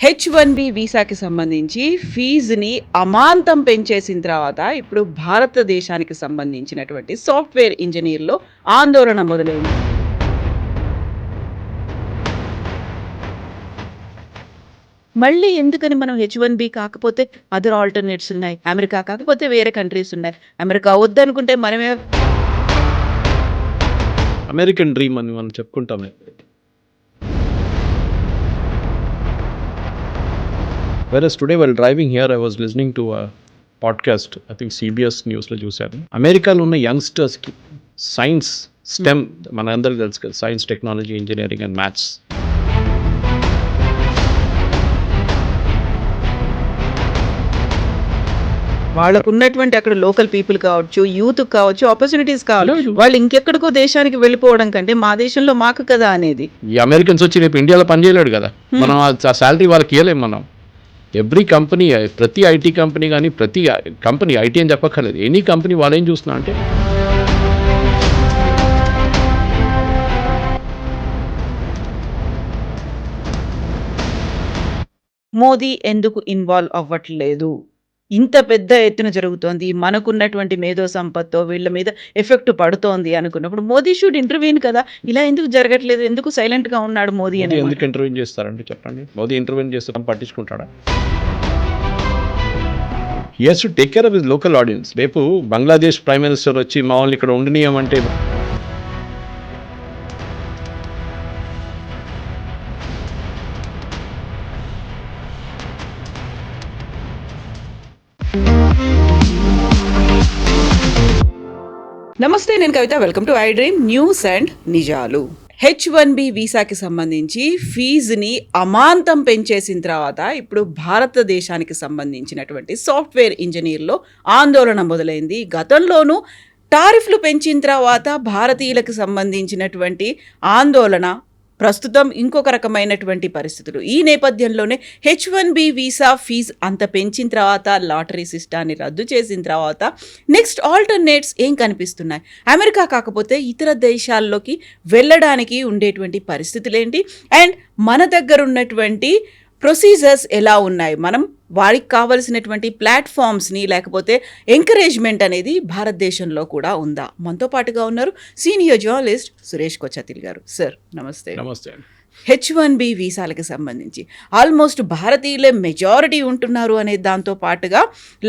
H1B వీసాకి సంబంధించి ఫీజుని అమాంతం పెంచేసిన తర్వాత ఇప్పుడు భారతదేశానికి సంబంధించినటువంటి సాఫ్ట్‌వేర్ ఇంజినీర్‌లో ఆందోళన మొదలైంది. మళ్ళీ ఎందుకని మనం H1B కాకపోతే అదర్ ఆల్టర్‌నేట్స్ ఉన్నాయి. అమెరికా కాకపోతే వేరే కంట్రీస్ ఉన్నాయి. అమెరికా వద్దనుకుంటే మనమే అమెరికన్ డ్రీమ్ అని మనం చెప్పుకుంటామే. Whereas today while driving here, I was listening to a podcast, I think CBS న్యూస్లో చూశాను. అమెరికాలో ఉన్న యంగ్స్టర్స్కి సైన్స్, స్టెమ్ మన అందరికీ తెలుసు కదా, science, technology, engineering and maths. వాళ్ళకు ఉన్నటువంటి అక్కడ లోకల్ పీపుల్ కావచ్చు, యూత్ కావచ్చు, ఆపర్చునిటీస్ కావాలి. వాళ్ళు ఇంకెక్కడికో దేశానికి వెళ్ళిపోవడం కంటే మా దేశంలో మాకు కదా అనేది. ఈ అమెరికన్స్ వచ్చి రేపు ఇండియాలో పనిచేయలేడు కదా, మనం ఆ శాలరీ వాళ్ళకి ఇవ్వలేము. మనం ఎవ్రీ కంపెనీ, ప్రతి ఐటీ కంపెనీ కానీ, ప్రతి కంపెనీ, ఐటీ అని చెప్పక్కర్లేదు, ఎనీ కంపెనీ వాళ్ళు ఏం చూస్తున్నా అంటే మోదీ ఎందుకు ఇన్వాల్వ్ అవ్వట్లేదు? ఇంత పెద్ద ఎత్తున జరుగుతోంది. మనకున్నటువంటి మేధో సంపత్తో వీళ్ళ మీద ఎఫెక్ట్ పడుతోంది అనుకున్నప్పుడు మోదీ షుడ్ ఇంటర్వ్యూన్ కదా. ఇలా ఎందుకు జరగట్లేదు? ఎందుకు సైలెంట్‌గా ఉన్నాడు మోదీ అని? ఎందుకు ఇంటర్వ్యూన్ చేస్తారంటే చెప్పండి. మోదీ ఇంటర్వ్యూన్ చేస్తే పట్టించుకుంటాడా? He has to take care of his local audience. రేపు బంగ్లాదేశ్ ప్రైమ్ మినిస్టర్ వచ్చి మా వాళ్ళని ఇక్కడ ఉండనీయమంటే నమస్తే, నేను Kavitha. Welcome to I dream news and నిజాలు. H1B వీసాకి సంబంధించి ఫీజుని అమాంతం పెంచేసిన తర్వాత ఇప్పుడు భారతదేశానికి సంబంధించినటువంటి సాఫ్ట్‌వేర్ ఇంజినీర్‌లో ఆందోళన మొదలైంది. గతంలోనూ టారిఫ్లు పెంచిన తర్వాత భారతీయులకు సంబంధించినటువంటి ఆందోళన, ప్రస్తుతం ఇంకొక రకమైనటువంటి పరిస్థితులు. ఈ నేపథ్యంలోనే H1B వీసా ఫీజు అంత పెంచిన తర్వాత, లాటరీ సిస్టాన్ని రద్దు చేసిన తర్వాత నెక్స్ట్ ఆల్టర్నేట్స్ ఏం కనిపిస్తున్నాయి? అమెరికా కాకపోతే ఇతర దేశాల్లోకి వెళ్ళడానికి ఉండేటువంటి పరిస్థితులు ఏంటి? అండ్ మన దగ్గర ఉన్నటువంటి ప్రొసీజర్స్ ఎలా ఉన్నాయి? మనం వారికి కావలసినటువంటి ప్లాట్ఫామ్స్ని, లేకపోతే ఎంకరేజ్మెంట్ అనేది భారతదేశంలో కూడా ఉందా? మనతో పాటుగా ఉన్నారు సీనియర్ జర్నలిస్ట్ సురేష్ కొచ్చతిల్ గారు. సార్ నమస్తే. నమస్తే. H1B వీసాలకి సంబంధించి ఆల్మోస్ట్ భారతీయులే మెజారిటీ ఉంటున్నారు అనే దాంతో పాటుగా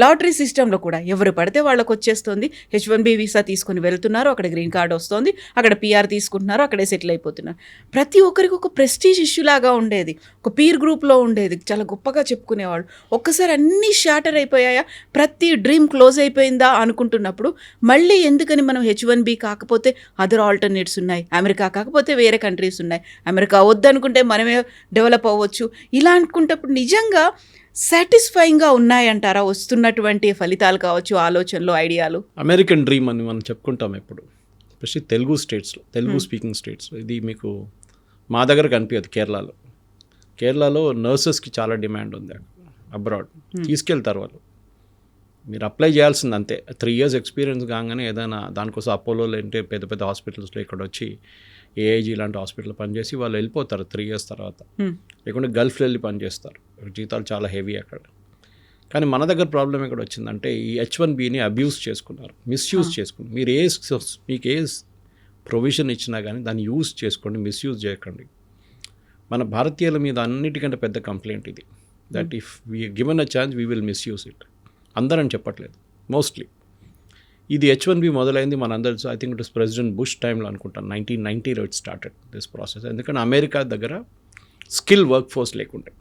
లాటరీ సిస్టంలో కూడా ఎవరు పడితే వాళ్ళకి వచ్చేస్తుంది. H1B వీసా తీసుకుని వెళ్తున్నారు, అక్కడ గ్రీన్ కార్డ్ వస్తుంది, అక్కడ PR తీసుకుంటున్నారు, అక్కడే సెటిల్ అయిపోతున్నారు. ప్రతి ఒక్కరికి ఒక ప్రెస్టీజ్ ఇష్యూ లాగా ఉండేది, ఒక పీర్ గ్రూప్లో ఉండేది, చాలా గొప్పగా చెప్పుకునేవాళ్ళు. ఒక్కసారి అన్నీ షాటర్ అయిపోయాయా? ప్రతి డ్రీమ్ క్లోజ్ అయిపోయిందా అనుకుంటున్నప్పుడు మళ్ళీ ఎందుకని మనం H1B కాకపోతే అదర్ ఆల్టర్నేట్స్ ఉన్నాయి, అమెరికా కాకపోతే వేరే కంట్రీస్ ఉన్నాయి, అమెరికా వద్దనుకుంటే మనమే డెవలప్ అవ్వచ్చు, ఇలా అనుకుంటప్పుడు నిజంగా సాటిస్ఫైయింగ్గా ఉన్నాయంటారా వస్తున్నటువంటి ఫలితాలు కావచ్చు, ఆలోచనలు, ఐడియాలు? అమెరికన్ డ్రీమ్ అని మనం చెప్పుకుంటాం ఎప్పుడు, ఎస్పెషల్లీ తెలుగు స్టేట్స్లో, తెలుగు స్పీకింగ్ స్టేట్స్. ఇది మీకు మా దగ్గర కనిపించదు. కేరళలో నర్సెస్కి చాలా డిమాండ్ ఉంది. అబ్రాడ్ తీసుకెళ్తారు వాళ్ళు. మీరు అప్లై చేయాల్సింది అంతే. 3 years ఎక్స్పీరియన్స్ కాగానే ఏదైనా దానికోసం అపోలోలో అంటే పెద్ద పెద్ద హాస్పిటల్స్లో ఇక్కడ వచ్చి ఏఐజీ లాంటి హాస్పిటల్లో పనిచేసి వాళ్ళు వెళ్ళిపోతారు 3 years తర్వాత. లేకుంటే గల్ఫ్లో వెళ్ళి పనిచేస్తారు, జీతాలు చాలా హెవీ అక్కడ. కానీ మన దగ్గర ప్రాబ్లం ఎక్కడ వచ్చిందంటే ఈ H1Bని అబ్యూస్ చేసుకున్నారు, మిస్యూజ్ చేసుకున్నారు. మీకు ఏ ప్రొవిజన్ ఇచ్చినా కానీ దాన్ని యూజ్ చేసుకోండి, మిస్యూజ్ చేయకండి. మన భారతీయుల మీద అన్నిటికంటే పెద్ద కంప్లైంట్ ఇది, that if we given a chance we will misuse it. అందరని చెప్పట్లేదు, మోస్ట్లీ. ఇది H1B మొదలైంది మనందరూ, I think it was president Bush టైంలో అనుకుంటాను, 1990లో ఇట్ స్టార్టెడ్ దిస్ ప్రాసెస్. ఎందుకంటే అమెరికా దగ్గర స్కిల్ వర్క్ ఫోర్స్ లేకుండే.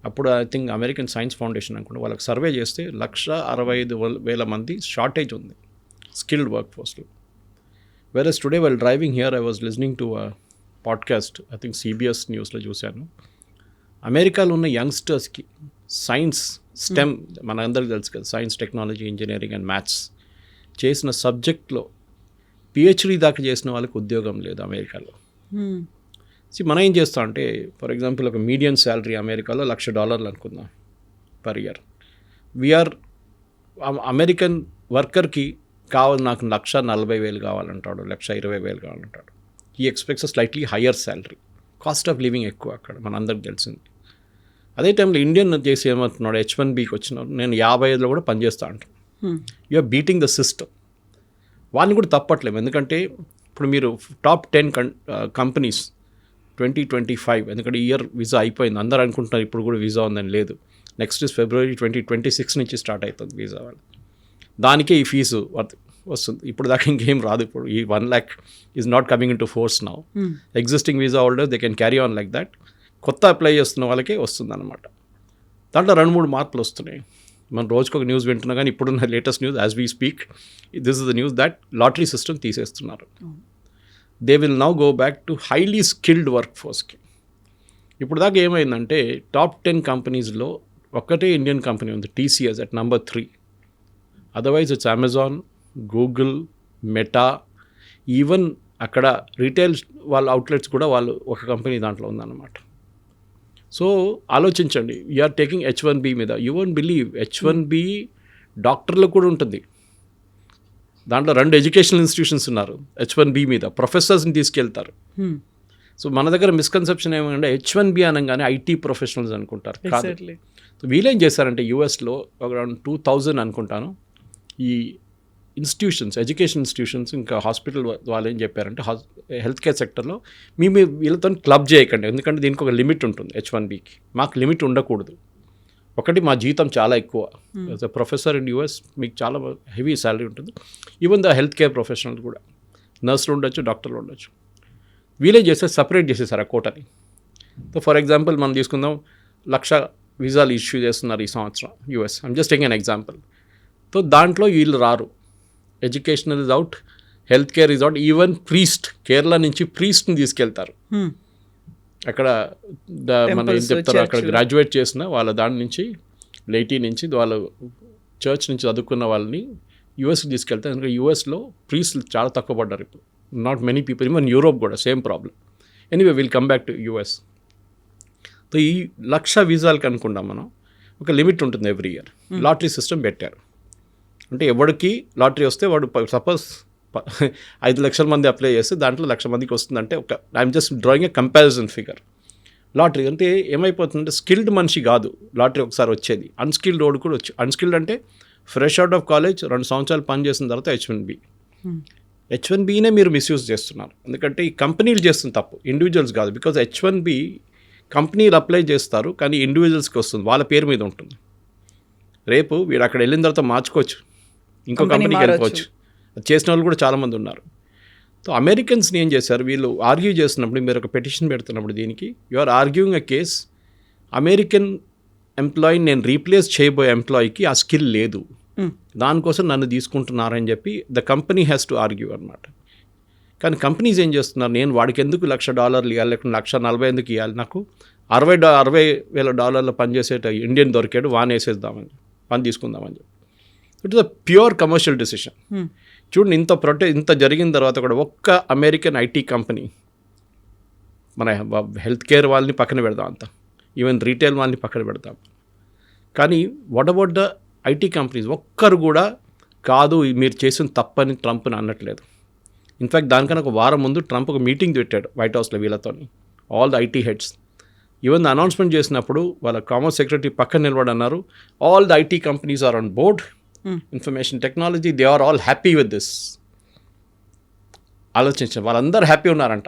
అప్పుడు ఐ థింక్ అమెరికన్ సైన్స్ ఫౌండేషన్ అనుకుంటే వాళ్ళకి సర్వే చేస్తే 165,000 మంది షార్టేజ్ ఉంది స్కిల్డ్ వర్క్ ఫోర్స్లో. Versus today while driving here, I was listening to a podcast, I think CBS న్యూస్లో చూశాను. అమెరికాలో ఉన్న యంగ్స్టర్స్కి సైన్స్, స్టెమ్ మన అందరికీ తెలుసు కదా, science, technology, engineering and maths చేసిన సబ్జెక్ట్లో PhD దాకా చేసిన వాళ్ళకి ఉద్యోగం లేదు అమెరికాలో. మనం ఏం చేస్తాం అంటే, ఫర్ ఎగ్జాంపుల్ ఒక మీడియం శాలరీ అమెరికాలో $1,00,000 అనుకుందాం పర్ ఇయర్. వీఆర్ అమెరికన్ వర్కర్కి నాకు 1,40,000 కావాలంటాడు, 1,20,000 కావాలంటాడు. He expects slightly higher salary. Cost of living ఎక్కువ అక్కడ, మన అందరికి తెలిసింది. అదే టైంలో ఇండియన్ చేసి ఏమంటున్నాడు, H1Bకి వచ్చినాడు, నేను 55లో కూడా పనిచేస్తా అంటాను. You are beating the system. వాళ్ళని కూడా తప్పట్లేము, ఎందుకంటే ఇప్పుడు మీరు టాప్ 10 కంపెనీస్ 2025, ఎందుకంటే ఇయర్ వీసా అయిపోయింది, అందరూ అనుకుంటున్నారు ఇప్పుడు కూడా వీసా ఉందని. లేదు, నెక్స్ట్ February 2026 నుంచి స్టార్ట్ అవుతుంది వీసా వాళ్ళు. దానికే ఈ ఫీజు వస్తుంది. ఇప్పుడు దాకా ఇంకేం రాదు. ఇప్పుడు ఈ 1 lakh is not coming in to force now. Existing visa holders they can carry on like that. కొత్త అప్లై చేస్తున్న వాళ్ళకే వస్తుంది అనమాట. దాంట్లో 2-3 మార్పులు వస్తున్నాయి. మనం రోజుకొక ఒక న్యూస్ వింటున్నా, కానీ ఇప్పుడున్న latest news as we speak, this is the news that lottery system తీసేస్తున్నారు. They will now go back to highly skilled work ఫోర్స్కి. ఇప్పుడు దాకా ఏమైందంటే టాప్ 10 కంపెనీస్లో ఒక్కటే ఇండియన్ కంపెనీ ఉంది, TCS at number 3. Otherwise it's Amazon, Google, Meta, even అక్కడ retail వాళ్ళ అవుట్లెట్స్ కూడా వాళ్ళు ఒక కంపెనీ దాంట్లో ఉందన్నమాట. సో ఆలోచించండి, యూఆర్ టేకింగ్ H1B మీద. యూ వోంట్ బిలీవ్, H1B డాక్టర్లకు కూడా ఉంటుంది. దాంట్లో 2 ఎడ్యుకేషనల్ ఇన్స్టిట్యూషన్స్ ఉన్నారు H1B మీద, ప్రొఫెసర్స్ని తీసుకెళ్తారు. సో మన దగ్గర మిస్కన్సెప్షన్ ఏమంటే H1B అనగానే IT ప్రొఫెషనల్స్ అనుకుంటారు. కాదు. సో వీళ్ళేం చేశారంటే యూఎస్లో అరౌండ్ 2000 అనుకుంటాను ఈ ఇన్స్టిట్యూషన్స్, ఎడ్యుకేషన్ ఇన్స్టిట్యూషన్స్, ఇంకా హాస్పిటల్ వాళ్ళు ఏం చెప్పారంటే హెల్త్ కేర్ సెక్టర్లో మేము వీళ్ళతో క్లబ్ చేయకండి, ఎందుకంటే దీనికి ఒక లిమిట్ ఉంటుంది. H1Bకి మాకు లిమిట్ ఉండకూడదు. ఒకటి, మా జీతం చాలా ఎక్కువ. As a professor in US మీకు చాలా హెవీ శాలరీ ఉంటుంది. Even the health care professional కూడా, నర్సులు ఉండొచ్చు, డాక్టర్లు ఉండొచ్చు. వీలే చేస్తే సపరేట్ చేసేసారు ఆ కోటని. సో ఫర్ ఎగ్జాంపుల్ మనం తీసుకుందాం, 1,00,000 వీసాలు ఇష్యూ చేస్తున్నారు ఈ సంవత్సరం US. I'm just taking an example. So దాంట్లో వీళ్ళు రారు. Educational is out, health care is out, even priest, Kerala నుంచి ప్రీస్ట్ని తీసుకెళ్తారు. అక్కడ మనం ఏం చెప్తారు, అక్కడ గ్రాడ్యుయేట్ చేసిన వాళ్ళ దాని నుంచి లైటీ నుంచి వాళ్ళు చర్చ్ నుంచి చదువుకున్న వాళ్ళని యూఎస్కి తీసుకెళ్తారు. ఎందుకంటే యూఎస్లో ప్రీస్ట్లు చాలా తక్కువ పడ్డారు ఇప్పుడు. Not many people, even Europe కూడా same problem. Anyway will come back to US. So ఈ 1,00,000 వీసాలకు అనుకుంటాం మనం, ఒక లిమిట్ ఉంటుంది ఎవ్రీ ఇయర్. లాటరీ సిస్టమ్ పెట్టారు. అంటే ఎవరికి లాటరీ వస్తే వాడు సపోజ్ 5 లక్షల మంది అప్లై చేస్తే దాంట్లో 1,00,000 మందికి వస్తుందంటే ఒక I'm just drawing A comparison figure. Lottery అంటే ఏమైపోతుందంటే స్కిల్డ్ మనిషి కాదు లాటరీ ఒకసారి వచ్చేది, అన్స్కిల్డ్ రోడ్ కూడా వచ్చి. అన్స్కిల్డ్ అంటే ఫ్రెష్ అవుట్ ఆఫ్ కాలేజ్ 2 సంవత్సరాలు పని చేసిన తర్వాత H1Bనే మీరు మిస్యూజ్ చేస్తున్నారు. ఎందుకంటే ఈ కంపెనీలు చేస్తుంది తప్పు, ఇండివిజువల్స్ కాదు. బికాజ్ H1B కంపెనీలు అప్లై చేస్తారు, కానీ ఇండివిజువల్స్కి వస్తుంది, వాళ్ళ పేరు మీద ఉంటుంది. రేపు వీడు అక్కడ వెళ్ళిన తర్వాత మార్చుకోవచ్చు, ఇంకో కంపెనీకి వెళ్ళిపోవచ్చు. అది చేసిన వాళ్ళు కూడా చాలామంది ఉన్నారు. సో అమెరికన్స్ని ఏం చేశారు, వీళ్ళు ఆర్గ్యూ చేస్తున్నప్పుడు, మీరు ఒక పెటిషన్ పెడుతున్నప్పుడు దీనికి you are arguing a case, American ఎంప్లాయీని నేను రీప్లేస్ చేయబోయే ఎంప్లాయీకి ఆ స్కిల్ లేదు, దానికోసం నన్ను తీసుకుంటున్నారని చెప్పి the company has to argue అనమాట. కానీ కంపెనీస్ ఏం చేస్తున్నారు, నేను వాడికి ఎందుకు $1,00,000 ఇవ్వాలి, లేకుండా 1,40,000 ఎందుకు ఇవ్వాలి, నాకు $60,000 పనిచేసేట ఇండియన్ దొరికాడు, వానేసేద్దామని, పని తీసుకుందామని చెప్పి. It is a pure commercial decision. చూడండి, ఇంత జరిగిన తర్వాత కూడా ఒక్క అమెరికన్ IT కంపెనీ, మన హెల్త్ కేర్ వాళ్ళని పక్కన పెడదాం, అంతా ఈవెన్ రీటైల్ వాళ్ళని పక్కన పెడతాం, కానీ what about the IT companies ఒక్కరు కూడా కాదు మీరు చేసిన తప్పని ట్రంప్ని అనట్లేదు. ఇన్ఫ్యాక్ట్ దానికన్నా ఒక వారం ముందు ట్రంప్ ఒక మీటింగ్ పెట్టాడు వైట్ హౌస్లో వీళ్ళతోని, all the IT heads. Even announcement చేసినప్పుడు వాళ్ళ కామర్స్ సెక్రటరీ పక్కన నిలబడన్నారు, all the IT companies are on board, information technology, they are all happy with this. ఆలోచించారు, వాళ్ళందరూ హ్యాపీ ఉన్నారంట.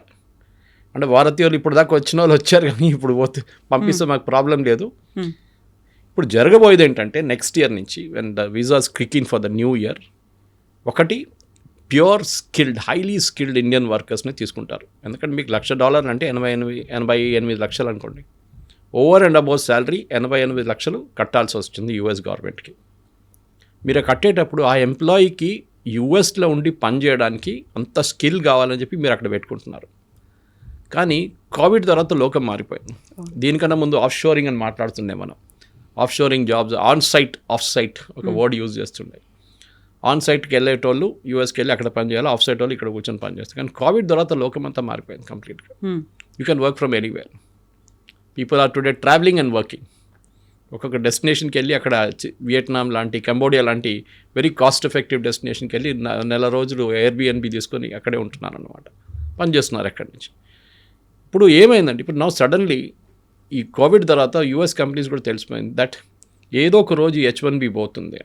అంటే భారతీయులు ఇప్పుడు దాకా వచ్చిన వాళ్ళు వచ్చారు, కానీ ఇప్పుడు పోతే పంపిస్తే మాకు ప్రాబ్లం లేదు. ఇప్పుడు జరగబోయేది ఏంటంటే నెక్స్ట్ ఇయర్ నుంచి when the visas clicking for the new year, ఒకటి pure skilled, highly skilled Indian వర్కర్స్ని తీసుకుంటారు. ఎందుకంటే మీకు $1,00,000 అంటే 88 లక్షలు అనుకోండి, ఓవర్ అండ్ అబౌవ్ శాలరీ 88 లక్షలు కట్టాల్సి వస్తుంది యూఎస్ గవర్నమెంట్కి. మీరు కట్టేటప్పుడు ఆ ఎంప్లాయీకి యూఎస్లో ఉండి పనిచేయడానికి అంత స్కిల్ కావాలని చెప్పి మీరు అక్కడ పెట్టుకుంటున్నారు. కానీ కోవిడ్ తర్వాత లోకం మారిపోయింది. దీనికన్నా ముందు ఆఫ్ షోరింగ్ అని మాట్లాడుతుండే మనం. Off shoring jobs, on site, off site ఒక వర్డ్ యూజ్ చేస్తుండే. ఆన్ సైట్కి వెళ్ళేటోళ్ళు యూఎస్కి వెళ్ళి అక్కడ పని చేయాలి, ఆఫ్ సైట్ వాళ్ళు ఇక్కడ కూర్చొని పని చేస్తారు. కానీ కోవిడ్ తర్వాత లోకం అంతా మారిపోయింది కంప్లీట్గా. You can work from anywhere. People are today travelling and working. ఒక్కొక్క డెస్టినేషన్కి వెళ్ళి అక్కడ వియట్నాం లాంటి, కంబోడియా లాంటి వెరీ కాస్ట్ ఎఫెక్టివ్ డెస్టినేషన్కి వెళ్ళి 4 రోజులు ఎయిర్బిఎన్బి తీసుకొని అక్కడే ఉంటున్నారు అన్నమాట. పనిచేస్తున్నారు ఎక్కడి నుంచి. ఇప్పుడు ఏమైందంటే ఇప్పుడు నా సడన్లీ ఈ కోవిడ్ తర్వాత యూఎస్ కంపెనీస్ కూడా తెలిసిపోయింది దట్ ఏదో ఒక రోజు H1B పోతుంది.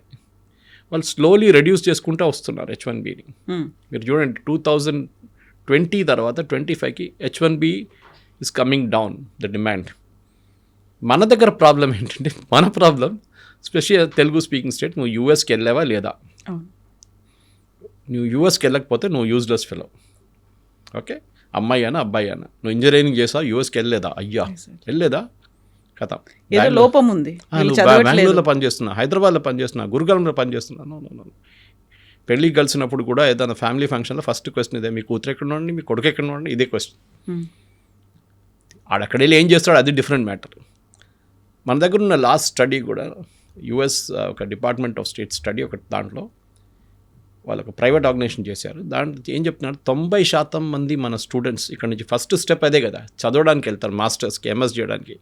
వాళ్ళు స్లోలీ రెడ్యూస్ చేసుకుంటూ వస్తున్నారు H1Bని. మీరు చూడండి 2020 తర్వాత 25కి H1B is coming down the demand. మన దగ్గర ప్రాబ్లం ఏంటంటే మన problem special Telugu speaking state, నువ్వు యూఎస్కి వెళ్ళావా లేదా? నువ్వు యూఎస్కి వెళ్ళకపోతే నువ్వు యూజ్లెస్ ఫెలో. ఓకే, అమ్మాయి అయినా అబ్బాయి అయినా నువ్వు ఇంజనీరింగ్ చేసావు యూఎస్కి వెళ్ళలేదా? అయ్యా వెళ్ళలేదా కథ, ఏదో లోపం ఉంది, బెంగళూరులో పనిచేస్తున్నా, హైదరాబాద్లో పనిచేస్తున్నా, గురుగాలంలో పనిచేస్తున్నా. నో పెళ్ళికి కలిసినప్పుడు కూడా ఏదైనా ఫ్యామిలీ ఫంక్షన్లో ఫస్ట్ క్వశ్చన్ ఇదే, మీ కూతురు ఎక్కడ ఉండండి, మీ కొడుకు ఎక్కడ ఉండండి, ఇదే క్వశ్చన్. ఆడక్కడ వెళ్ళి ఏం చేస్తాడు అది డిఫరెంట్ మ్యాటర్. మన దగ్గర ఉన్న లాస్ట్ స్టడీ కూడా యుఎస్ ఒక డిపార్ట్మెంట్ ఆఫ్ స్టేట్ స్టడీ ఒక దాంట్లో వాళ్ళు ఒక ప్రైవేట్ ఆర్గనైజేషన్ చేశారు. దాంట్లో ఏం చెప్తున్నారు, 90% మంది మన స్టూడెంట్స్ ఇక్కడ నుంచి ఫస్ట్ స్టెప్ అదే కదా, చదవడానికి వెళ్తారు, మాస్టర్స్కి ఎంఎస్ చేయడానికి.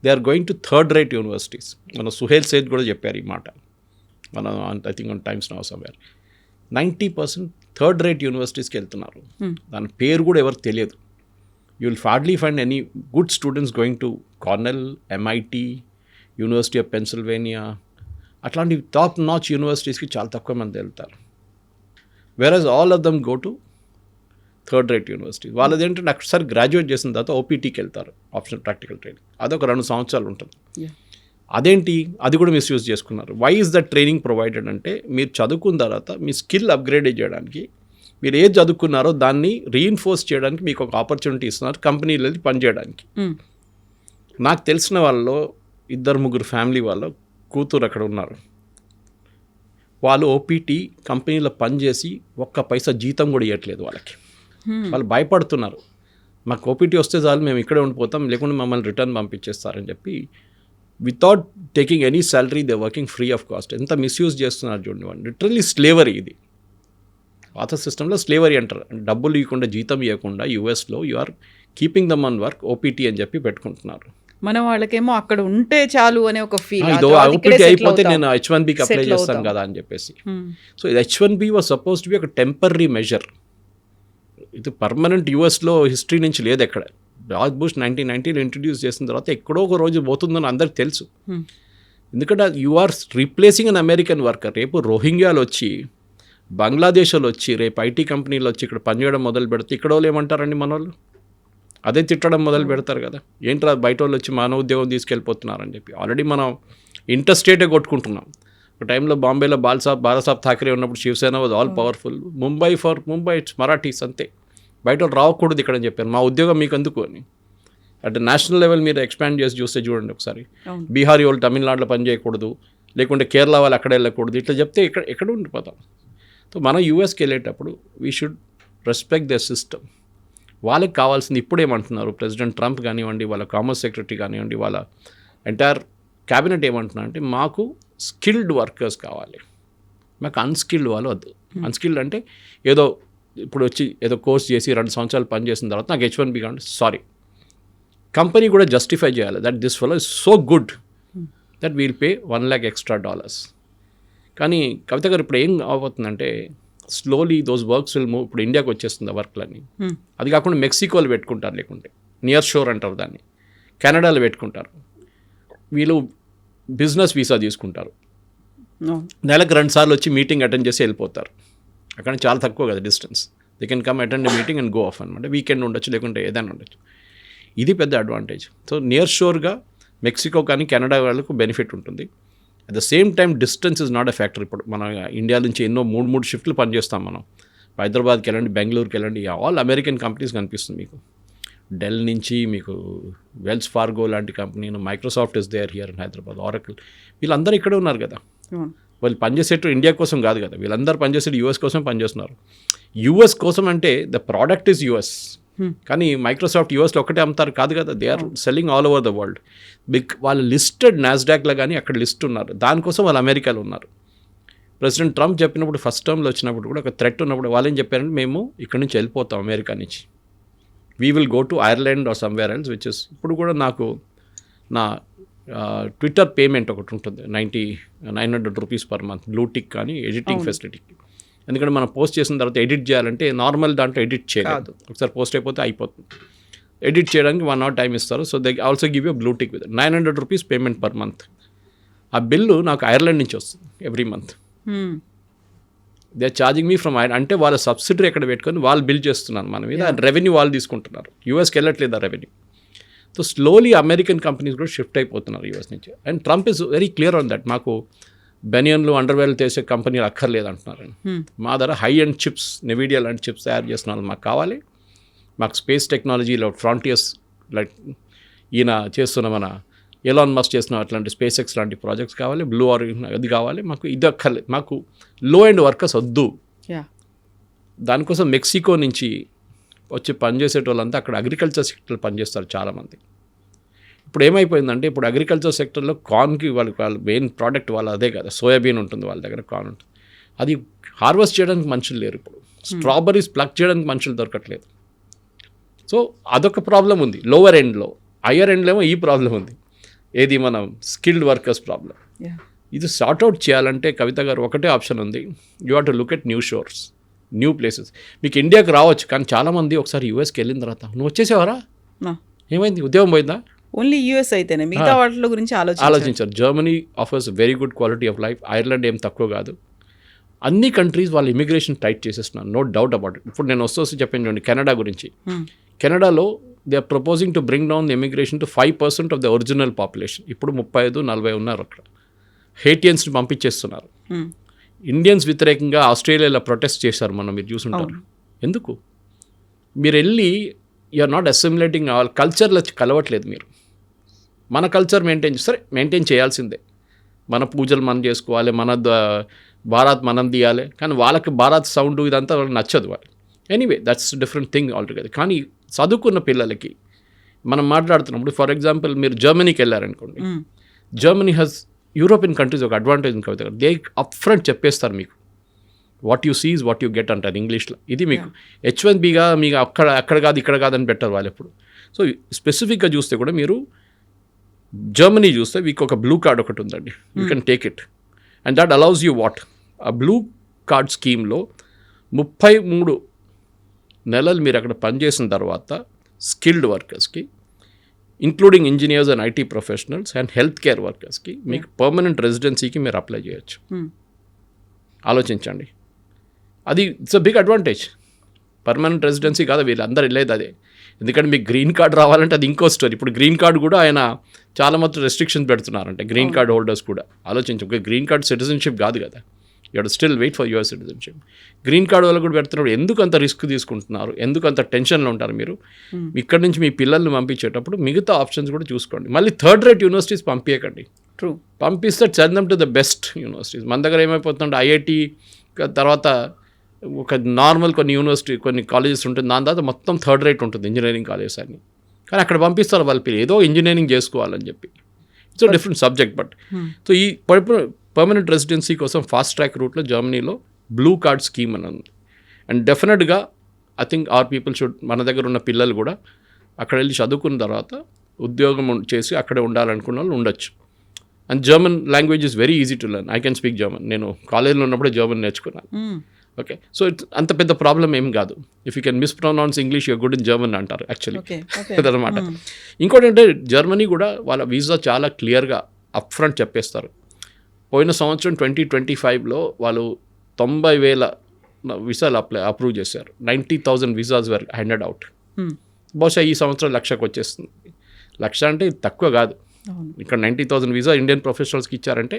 They are going to third rate universities. మన సుహేల్ సేద్ కూడా చెప్పారు ఈ మాట, మన I think on Times Now somewhere. 90% third rate యూనివర్సిటీస్కి వెళ్తున్నారు. దాని పేరు కూడా ఎవరికి తెలియదు. You will hardly find any good students going to Cornell, MIT, university of Pennsylvania, అట్లాంటి టాప్ నాచ్ యూనివర్సిటీస్కి చాలా తక్కువ మంది వెళ్తారు. Versus all of them go to third rate university. వాళ్ళది ఏంటంటే ఒకసారి గ్రాడ్యుయేట్ చేసిన తర్వాత OPTకి వెళ్తారు, ఆప్షనల్ ప్రాక్టికల్ ట్రైనింగ్. అదొక 2 సంవత్సరాలు ఉంటుంది. అదేంటి, అది కూడా మిస్యూజ్ చేసుకున్నారు. Why is the training provided అంటే మీరు చదువుకున్న తర్వాత మీ స్కిల్ అప్గ్రేడ్ చేయడానికి, మీరు ఏది చదువుకున్నారో దాన్ని రీఇన్ఫోర్స్ చేయడానికి మీకు ఒక ఆపర్చునిటీ ఇస్తున్నారు కంపెనీలో పనిచేయడానికి. నాకు తెలిసిన వాళ్ళలో 2-3 ఫ్యామిలీ వాళ్ళ కూతురు అక్కడ ఉన్నారు. వాళ్ళు OPT కంపెనీలో పనిచేసి ఒక్క పైసా జీతం కూడా ఇవ్వట్లేదు వాళ్ళకి. వాళ్ళు భయపడుతున్నారు, మాకు OPT వస్తే చాలు మేము ఇక్కడే ఉండిపోతాం, లేకుంటే మమ్మల్ని రిటర్న్ పంపించేస్తారని చెప్పి without taking any salary they working free of cost. ఎంత మిస్యూజ్ చేస్తున్నారు చూడండి వాళ్ళు. లిటరల్లీ స్లేవరీ ఇది. పాత సిస్టంలో స్లేవరీ అంటారు, డబ్బులు ఇవ్వకుండా జీతం ఇవ్వకుండా యూఎస్లో you are keeping them on work, OPT అని చెప్పి పెట్టుకుంటున్నారు. మన వాళ్ళకేమో అక్కడ ఉంటే చాలు అనే ఒక ఫీల్, OPT అయిపోతే నేను H1Bకి అప్లై చేస్తాను కదా అని చెప్పేసి. సో ఇది H1B was suppose to be ఒక టెంపరీ మెజర్. ఇది పర్మనెంట్ యూఎస్లో హిస్టరీ నుంచి లేదు ఎక్కడ. జార్జ్ బుష్ 1990లో ఇంట్రడ్యూస్ చేసిన తర్వాత ఎక్కడో ఒక రోజు పోతుందని అందరికి తెలుసు. ఎందుకంటే you are replacing an American worker. రేపు రోహింగ్యాలు వచ్చి, బంగ్లాదేశ్లో వచ్చి, రేపు IT కంపెనీలు వచ్చి ఇక్కడ పనిచేయడం మొదలు పెడితే ఇక్కడ వాళ్ళు ఏమంటారండి, మన వాళ్ళు అదే తిట్టడం మొదలు పెడతారు కదా, ఏంట్రా బయట వాళ్ళు వచ్చి మన ఉద్యోగం తీసుకెళ్ళిపోతున్నారని చెప్పి. ఆల్రెడీ మనం ఇంటర్స్టేటే కొట్టుకుంటున్నాం. ఒక టైంలో బాంబేలో బాలాసాబ్ థాకరే ఉన్నప్పుడు Shiv Sena was all powerful. Mumbai it's Marathis అంతే, బయట వాళ్ళు రావకూడదు ఇక్కడ అని చెప్పారు. మా ఉద్యోగం మీకు ఎందుకు అని. అట్ నేషనల్ లెవెల్ మీరు ఎక్స్పాండ్ చేసి చూస్తే చూడండి ఒకసారి, బీహారీ వాళ్ళు తమిళనాడులో పని చేయకూడదు, లేకుంటే కేరళ వాళ్ళు అక్కడ వెళ్ళకూడదు, ఇట్లా చెప్తే ఎక్కడ ఉండిపోతాం. సో మనం యూఎస్కి వెళ్ళేటప్పుడు we should respect the system. వాళ్ళకి కావాల్సింది ఇప్పుడు ఏమంటున్నారు, ప్రెసిడెంట్ ట్రంప్ కానివ్వండి, వాళ్ళ కామర్స్ సెక్రటరీ కానివ్వండి, వాళ్ళ ఎంటైర్ క్యాబినెట్ ఏమంటున్నారు అంటే మాకు స్కిల్డ్ వర్కర్స్ కావాలి, మాకు అన్స్కిల్డ్ వాళ్ళు వద్దు. అన్స్కిల్డ్ అంటే ఏదో ఇప్పుడు వచ్చి ఏదో కోర్స్ చేసి 2 సంవత్సరాలు పని చేసిన తర్వాత నాకు H1B కావాలి. సారీ, కంపెనీ కూడా జస్టిఫై చేయాలి that this fellow is so good that we'll pay $1 lakh extra. కానీ కవిత గారు ఇప్పుడు ఏం అవబోతుందంటే slowly those works will move. ఇప్పుడు ఇండియాకి వచ్చేస్తుంది ఆ వర్క్లన్నీ. అది కాకుండా మెక్సికోలో పెట్టుకుంటారు, లేకుంటే నియర్ షోర్ అంటారు దాన్ని, కెనడాలో పెట్టుకుంటారు. వీళ్ళు బిజినెస్ వీసా తీసుకుంటారు, నెలకు 2 సార్లు వచ్చి మీటింగ్ అటెండ్ చేసి వెళ్ళిపోతారు. అక్కడ చాలా తక్కువ కదా distance, they can come attend meeting and go of అనమాట. వీకెండ్ ఉండొచ్చు, లేకుంటే ఏదైనా ఉండొచ్చు. ఇది పెద్ద అడ్వాంటేజ్. సో నియర్ షోర్గా మెక్సికో కానీ కెనడా వాళ్ళకు బెనిఫిట్ ఉంటుంది. At the same time distance is not a factor. ఇప్పుడు మన ఇండియా నుంచి ఎన్నో 3 షిఫ్ట్లు పనిచేస్తాం మనం. హైదరాబాద్కి వెళ్ళండి, బెంగళూరుకి వెళ్ళండి, ఆల్ అమెరికన్ కంపెనీస్ కనిపిస్తుంది మీకు. డెల్ నుంచి మీకు వెల్స్ ఫార్గో లాంటి company, Microsoft is there here in Hyderabad, Oracle, వీళ్ళందరూ ఇక్కడే ఉన్నారు కదా. వాళ్ళు పనిచేసేట్టు ఇండియా కోసం కాదు కదా, వీళ్ళందరూ పనిచేసేది యూఎస్ కోసం పనిచేస్తున్నారు. యూఎస్ కోసం అంటే ద ప్రోడక్ట్ ఈజ్ యూఎస్, కానీ మైక్రోసాఫ్ట్ యూఎస్లో ఒకటే అమ్ముతారు కాదు కదా, they are selling all over the world. వాళ్ళు లిస్టెడ్ నాస్డాక్లో కానీ అక్కడ లిస్ట్ ఉన్నారు, దానికోసం వాళ్ళు అమెరికాలో ఉన్నారు. ప్రెసిడెంట్ ట్రంప్ చెప్పినప్పుడు ఫస్ట్ టర్మ్లో వచ్చినప్పుడు కూడా ఒక థ్రెట్ ఉన్నప్పుడు వాళ్ళు ఏం చెప్పారంటే మేము ఇక్కడ నుంచి వెళ్ళిపోతాం అమెరికా నుంచి, we will go to Ireland or somewhere else, which is ఇప్పుడు కూడా నాకు నా ట్విట్టర్ పేమెంట్ ఒకటి ఉంటుంది, $900 per month, బ్లూ టిక్ కానీ ఎడిటింగ్ ఫెసిలిటీకి. ఎందుకంటే మనం పోస్ట్ చేసిన తర్వాత ఎడిట్ చేయాలంటే నార్మల్ దాంట్లో ఎడిట్ చేయలేదు, ఒకసారి పోస్ట్ అయిపోతే అయిపోతుంది. ఎడిట్ చేయడానికి 1 hour టైం ఇస్తారు. So they also give you blue tick with 900 rupees payment per month. ఆ బిల్లు నాకు ఐర్లాండ్ నుంచి వస్తుంది every month. They are charging me from Ireland. అంటే వాళ్ళ సబ్సిడరీ ఎక్కడ పెట్టుకొని వాళ్ళు బిల్ చేస్తున్నారు మన మీద, రెవెన్యూ వాళ్ళు తీసుకుంటున్నారు. యూఎస్కి వెళ్ళట్లేదు ఆ revenue. So slowly American companies కూడా షిఫ్ట్ అయిపోతున్నారు యూఎస్ నుంచి. And Trump is very clear on that. మాకు బెనియన్లు అండర్వేర్లు చేసే కంపెనీలు అక్కర్లేదు అంటున్నారు. మా దగ్గర హై అండ్ చిప్స్, నెవిడియా లాంటి చిప్స్ తయారు చేస్తున్నారు మాకు కావాలి. మాకు స్పేస్ టెక్నాలజీలో ఫ్రాంటియర్స్ లైక్ ఈయన చేస్తున్న మన ఎలాన్ మస్క్ చేస్తున్న అట్లాంటి స్పేస్ ఎక్స్ లాంటి ప్రాజెక్ట్స్ కావాలి, బ్లూ ఆరిజిన్ అది కావాలి, మాకు ఇది అక్కర్లేదు, మాకు లో ఎండ్ వర్కర్స్ వద్దు. దానికోసం మెక్సికో నుంచి వచ్చి పనిచేసేటోళ్ళంతా అక్కడ అగ్రికల్చర్ సెక్టర్లో పనిచేస్తారు చాలామంది. ఇప్పుడు ఏమైపోయిందంటే ఇప్పుడు అగ్రికల్చర్ సెక్టర్లో కార్న్కి వాళ్ళ మెయిన్ ప్రోడక్ట్ వాళ్ళ అదే కదా, సోయాబీన్ ఉంటుంది వాళ్ళ దగ్గర, కార్న్ ఉంటుంది. అది హార్వెస్ట్ చేయడానికి మనుషులు లేరు ఇప్పుడు. స్ట్రాబెర్రీస్ ప్లక్ చేయడానికి మనుషులు దొరకట్లేదు. సో అదొక ప్రాబ్లం ఉంది లోవర్ ఎండ్లో. హయ్యర్ ఎండ్లో ఏమో ఈ ప్రాబ్లం ఉంది, ఏది మనం స్కిల్డ్ వర్కర్స్ ప్రాబ్లం. ఇది సార్ట్అవుట్ చేయాలంటే కవిత గారు ఒకటే ఆప్షన్ ఉంది, you have to look at new షోర్స్, new places. మీకు ఇండియాకి రావచ్చు, కానీ చాలామంది ఒకసారి యూఎస్కి వెళ్ళిన తర్వాత నువ్వు వచ్చేసేవారా, ఏమైంది, ఉద్యోగం పోయిందా, ఓన్లీ యూఎస్ అయితేనే మిగతా వాటి గురించి ఆలోచించారు. Germany offers very good quality of life, Ireland ఏం తక్కువ కాదు. అన్ని కంట్రీస్ వాళ్ళు ఇమిగ్రేషన్ టైట్ చేసేస్తున్నారు, నో డౌట్ అబౌట్ ఇట్. ఇప్పుడు నేను వస్తూ చెప్పాను చూడండి కెనడా గురించి. కెనడాలో they are proposing to bring down the immigration to 5% of the original population. ఇప్పుడు 35-40 ఉన్నారు అక్కడ. హేటియన్స్ని పంపించేస్తున్నారు. ఇండియన్స్ వ్యతిరేకంగా ఆస్ట్రేలియాలో ప్రొటెస్ట్ చేశారు, మీరు చూసుంటారు. ఎందుకు మీరు వెళ్ళి యూఆర్ నాట్ అసిమిలేటింగ్ ఆల్ కల్చర్లో కలవట్లేదు. మీరు మన కల్చర్ మెయింటైన్ చేయాల్సిందే. మన పూజలు మనం చేసుకోవాలి, మన భారత్ మనం తీయాలి. కానీ వాళ్ళకి భారత్ సౌండ్ ఇదంతా వాళ్ళకి నచ్చదు. వాళ్ళు anyway that's different thing altogether. కానీ చదువుకున్న పిల్లలకి మనం మాట్లాడుతున్నప్పుడు, ఫర్ ఎగ్జాంపుల్ మీరు జర్మనీకి వెళ్ళారనుకోండి, జర్మనీ హ్యాస్ యూరోపియన్ కంట్రీస్ ఒక అడ్వాంటేజ్ ఉంది కవిత. దే అప్ ఫ్రంట్ చెప్పేస్తారు మీకు, what you seize what you get అంటారు ఇంగ్లీష్లో. ఇది మీకు H1Bగా మీకు అక్కడ కాదు ఇక్కడ కాదని పెట్టారు వాళ్ళు ఎప్పుడు. సో స్పెసిఫిక్గా చూస్తే కూడా మీరు జర్మనీ చూస్తే మీకు ఒక బ్లూ కార్డ్ ఒకటి ఉందండి, you can take it and that allows you what. ఆ బ్లూ కార్డ్ స్కీమ్లో 33 నెలలు మీరు అక్కడ పనిచేసిన తర్వాత స్కిల్డ్ వర్కర్స్కి, including engineers and IT professionals and health care వర్కర్స్కి మీకు పర్మనెంట్ రెసిడెన్సీకి మీరు అప్లై చేయొచ్చు. ఆలోచించండి, అది it's a big advantage. Permanent residency కాదు, వీళ్ళందరూ వెళ్ళేది అదే. ఎందుకంటే మీకు గ్రీన్ కార్డ్ రావాలంటే అది ఇంకో స్టోరీ. ఇప్పుడు గ్రీన్ కార్డ్ కూడా ఆయన చాలా మొత్తం రెస్ట్రిక్షన్స్ పెడుతున్నారంటే గ్రీన్ కార్డ్ హోల్డర్స్ కూడా. ఆలోచించు, ఒక గ్రీన్ కార్డ్ సిటిజన్షిప్ కాదు కదా, you have to still wait for your citizenship. Green card వాళ్ళు కూడా పెడుతున్నారు. ఎందుకు అంత రిస్క్ తీసుకుంటున్నారు, ఎందుకు అంత టెన్షన్లో ఉంటారు మీరు? ఇక్కడ నుంచి మీ పిల్లల్ని పంపించేటప్పుడు మిగతా ఆప్షన్స్ కూడా చూసుకోండి. మళ్ళీ థర్డ్ రేట్ యూనివర్సిటీస్ పంపించకండి. పంపిస్తే చందం టు ద బెస్ట్ యూనివర్సిటీస్. మన దగ్గర ఏమైపోతుందంటే ఐఐటి తర్వాత ఒక నార్మల్ కొన్ని కాలేజెస్ ఉంటుంది, దాని తర్వాత మొత్తం థర్డ్ రేట్ ఉంటుంది ఇంజనీరింగ్ కాలేజెస్ అన్ని. కానీ అక్కడ పంపిస్తారు వాళ్ళ పిల్లలు ఏదో ఇంజనీరింగ్ చేసుకోవాలని చెప్పి. It's different subject. But so ఈ పర్మనెంట్ రెసిడెన్సీ కోసం ఫాస్ట్ ట్రాక్ రూట్లో జర్మనీలో బ్లూ కార్డ్ స్కీమ్ అని ఉంది. అండ్ డెఫినెట్గా I think are people should, మన దగ్గర ఉన్న పిల్లలు కూడా అక్కడ వెళ్ళి చదువుకున్న తర్వాత ఉద్యోగం చేసి అక్కడే ఉండాలనుకున్న వాళ్ళు ఉండొచ్చు. And German language is very easy to learn. I can speak German. నేను కాలేజ్లో ఉన్నప్పుడే జర్మన్ నేర్చుకున్నాను. ఓకే, సో ఇట్స్ అంత పెద్ద ప్రాబ్లం ఏం కాదు. If you can mispronounce English you're good in German అంటారు యాక్చువల్లీ. అదనమాట. ఇంకోటి అంటే జర్మనీ కూడా వాళ్ళ వీసా చాలా క్లియర్గా అప్ ఫ్రంట్ చెప్పేస్తారు. పోయిన సంవత్సరం 2025లో వాళ్ళు 90,000 వీసాలు అప్రూవ్ చేశారు. 90,000 వీసాస్ వర్ హ్యాండెడ్ అవుట్. బహుశా ఈ సంవత్సరం 1,00,000కి వచ్చేస్తుంది. 1,00,000 అంటే తక్కువ కాదు. ఇక్కడ 90,000 వీసా ఇండియన్ ప్రొఫెషనల్స్కి ఇచ్చారంటే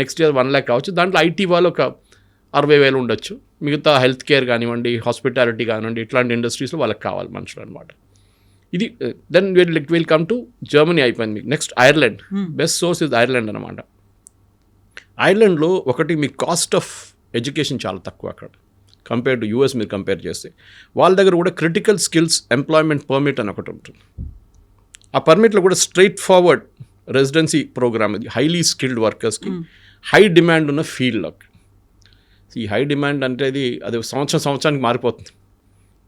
నెక్స్ట్ ఇయర్ 1,00,000 కావచ్చు. దాంట్లో ఐటీ వాళ్ళు ఒక 60,000 ఉండొచ్చు. మిగతా హెల్త్ కేర్ కానివ్వండి, హాస్పిటాలిటీ కానివ్వండి, ఇట్లాంటి ఇండస్ట్రీస్లో వాళ్ళకి కావాలి మనుషులు అనమాట. ఇది then will come to Germany అయిపోయింది. మీకు next Ireland. Best source is Ireland అనమాట. ఐర్లాండ్లో ఒకటి మీ కాస్ట్ ఆఫ్ ఎడ్యుకేషన్ చాలా తక్కువ అక్కడ కంపేర్ టు యూఎస్. మీరు కంపేర్ చేస్తే వాళ్ళ దగ్గర కూడా క్రిటికల్ స్కిల్స్ ఎంప్లాయ్మెంట్ పర్మిట్ అని ఒకటి ఉంటుంది. ఆ పర్మిట్లో కూడా స్ట్రైట్ ఫార్వర్డ్ రెసిడెన్సీ ప్రోగ్రామ్. ఇది హైలీ స్కిల్డ్ వర్కర్స్కి హై డిమాండ్ ఉన్న ఫీల్డ్లోకి. ఈ హై డిమాండ్ అంటే అది సంవత్సరానికి మారిపోతుంది.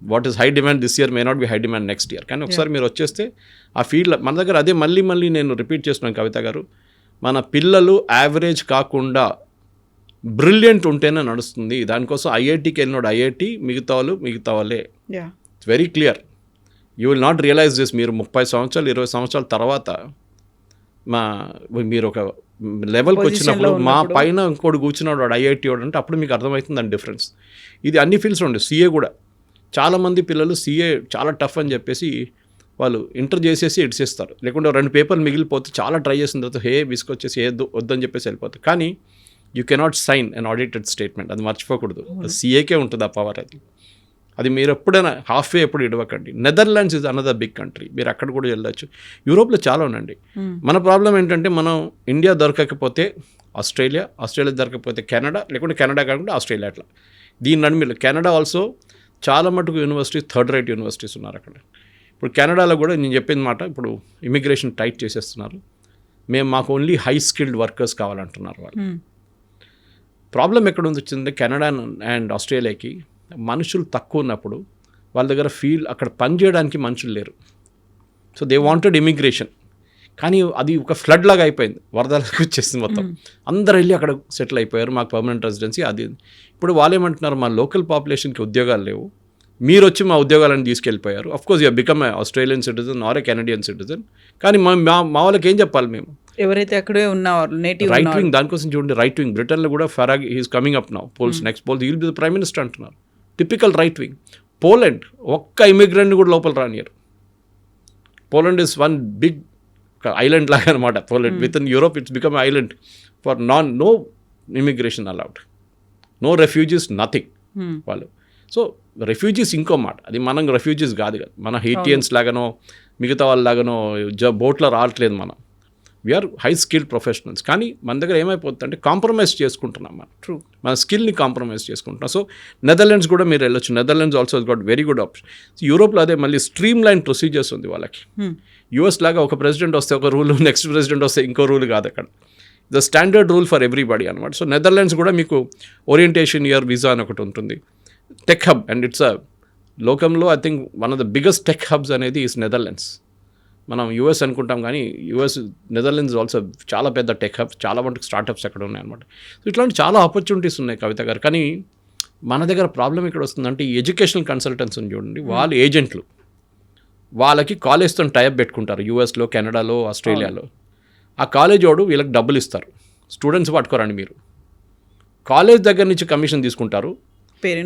What is high demand this year may not be high demand next year. కానీ ఒకసారి మీరు వచ్చేస్తే ఆ ఫీల్డ్ మన దగ్గర అదే మళ్ళీ నేను రిపీట్ చేస్తున్నాను కవిత గారు, మన పిల్లలు యావరేజ్ కాకుండా బ్రిలియంట్ ఉంటేనే నడుస్తుంది. దానికోసం ఐఐటీకి వెళ్ళినోడు ఐఐటీ, మిగతా వాళ్ళే. Yeah it's very clear. You will not realise this. మీరు 30 సంవత్సరాలు 20 సంవత్సరాల తర్వాత మీరు ఒక లెవెల్కి వచ్చినప్పుడు మా పైన ఇంకోటి కూర్చున్నాడు వాడు ఐఐటీ వాడు అంటే అప్పుడు మీకు అర్థమవుతుంది దాని డిఫరెన్స్. ఇది అన్ని ఫీల్డ్స్లో ఉండే. సీఏ కూడా చాలామంది పిల్లలు సీఏ చాలా టఫ్ అని చెప్పేసి వాళ్ళు ఇంటర్ చేసేసి ఇడిసేస్తారు. లేకుంటే 2 పేపర్లు మిగిలిపోతే చాలా ట్రై చేసిన తర్వాత విసుకొచ్చేసి వద్దని చెప్పేసి వెళ్ళిపోతారు. కానీ you cannot sign an audited statement. అది మర్చిపోకూడదు. సీఏకే ఉంటుంది ఆ పవర్. అది మీరు ఎప్పుడైనా హాఫ్వే ఎప్పుడు ఇడవకండి. Netherlands is another big country. మీరు అక్కడ కూడా వెళ్ళొచ్చు. యూరోప్లో చాలా ఉండండి. మన ప్రాబ్లం ఏంటంటే మనం ఇండియా దొరకకపోతే ఆస్ట్రేలియా దొరకకపోతే కెనడా, లేకుంటే కెనడా కాకుండా ఆస్ట్రేలియా. అట్లా దీని నడుమిలో కెనడా ఆల్సో చాలా మటుకు యూనివర్సిటీస్ థర్డ్ రేట్ యూనివర్సిటీస్ ఉన్నారు అక్కడ. ఇప్పుడు కెనడాలో కూడా నేను చెప్పిన మాట, ఇప్పుడు ఇమిగ్రేషన్ టైట్ చేసేస్తున్నారు. మాకు ఓన్లీ హై స్కిల్డ్ వర్కర్స్ కావాలంటున్నారు వాళ్ళు. ప్రాబ్లం ఎక్కడ వచ్చిందంటే కెనడా అండ్ ఆస్ట్రేలియాకి మనుషులు తక్కువ ఉన్నప్పుడు వాళ్ళ దగ్గర అక్కడ పని చేయడానికి మనుషులు లేరు. So they wanted immigration. కానీ అది ఒక ఫ్లడ్ లాగా అయిపోయింది, వరదలకు వచ్చేసింది మొత్తం. అందరు వెళ్ళి అక్కడ సెటిల్ అయిపోయారు, మాకు పర్మనెంట్ రెసిడెన్సీ అది. ఇప్పుడు వాళ్ళు ఏమంటున్నారు, మా లోకల్ పాపులేషన్కి ఉద్యోగాలు లేవు, మీరు వచ్చి మా ఉద్యోగాలను తీసుకెళ్ళిపోయారు. Of course you become a Australian citizen or a Canadian citizen. కానీ మా వాళ్ళకి ఏం చెప్పాలి మేము? ఎవరైతే అక్కడే ఉన్నవారు నేటివ్ రైట్ వింగ్, దానికోసం చూడండి రైట్ వింగ్ బ్రిటన్లో కూడా Farage he's coming up now. Next polls will be the prime minister అంటున్నారు. Typical right wing. పోలాండ్ ఒక్క ఇమిగ్రెంట్ కూడా లోపల రానియరు. Poland is one big island లాగా అనమాట. Poland with in Europe it's become island for no immigration allowed, no refugees, nothing వాళ్ళు. So refugees ఇంకో మాట, అది మనం రెఫ్యూజీస్ కాదు కదా, మన హెయిటియన్స్ లాగానో మిగతా వాళ్ళలాగానో బోట్లో రావట్లేదు మనం. We are high skilled professionals. కానీ మన దగ్గర ఏమైపోతుందంటే కాంప్రమైజ్ చేసుకుంటున్నాం మనం. ట్రూ. మన స్కిల్ని కాంప్రమైజ్ చేసుకుంటున్నాం. సో నెదర్లాండ్స్ కూడా మీరు వెళ్ళొచ్చు. Netherlands also got very good option. యూరోప్లో అదే మళ్ళీ స్ట్రీమ్ లైన్ ప్రొసీజర్స్ ఉంది వాళ్ళకి. యూఎస్ లాగా ఒక ప్రెసిడెంట్ వస్తే ఒక రూల్, నెక్స్ట్ ప్రెసిడెంట్ వస్తే ఇంకో రూల్ కాదు అక్కడ. The standard rule for everybody అనమాట. సో నెదర్లాండ్స్ కూడా మీకు ఓరియంటేషన్ ఇయర్ వీసా అని ఒకటి ఉంటుంది. టెక్ హబ్, అండ్ ఇట్స్ లోకంలో I think one of the biggest tech hubs అనేది ఈస్ నెదర్లాండ్స్. మనం యూఎస్ అనుకుంటాం కానీ నెదర్లాండ్స్ ఆల్సో చాలా పెద్ద టెక్ హబ్, చాలా మటుకు స్టార్టప్స్ అక్కడ ఉన్నాయన్నమాట. సో ఇట్లాంటి చాలా ఆపర్చునిటీస్ ఉన్నాయి కవిత గారు. కానీ మన దగ్గర ప్రాబ్లం ఇక్కడ వస్తుందంటే ఈ ఎడ్యుకేషనల్ కన్సల్టెంట్స్ చూడండి, వాళ్ళు ఏజెంట్లు, వాళ్ళకి కాలేజ్తో టైప్ పెట్టుకుంటారు యూఎస్లో, కెనడాలో, ఆస్ట్రేలియాలో. ఆ కాలేజ్ వాడు వీళ్ళకి డబ్బులు ఇస్తారు. స్టూడెంట్స్ పట్టుకోరండి మీరు. కాలేజ్ దగ్గర నుంచి కమిషన్ తీసుకుంటారు,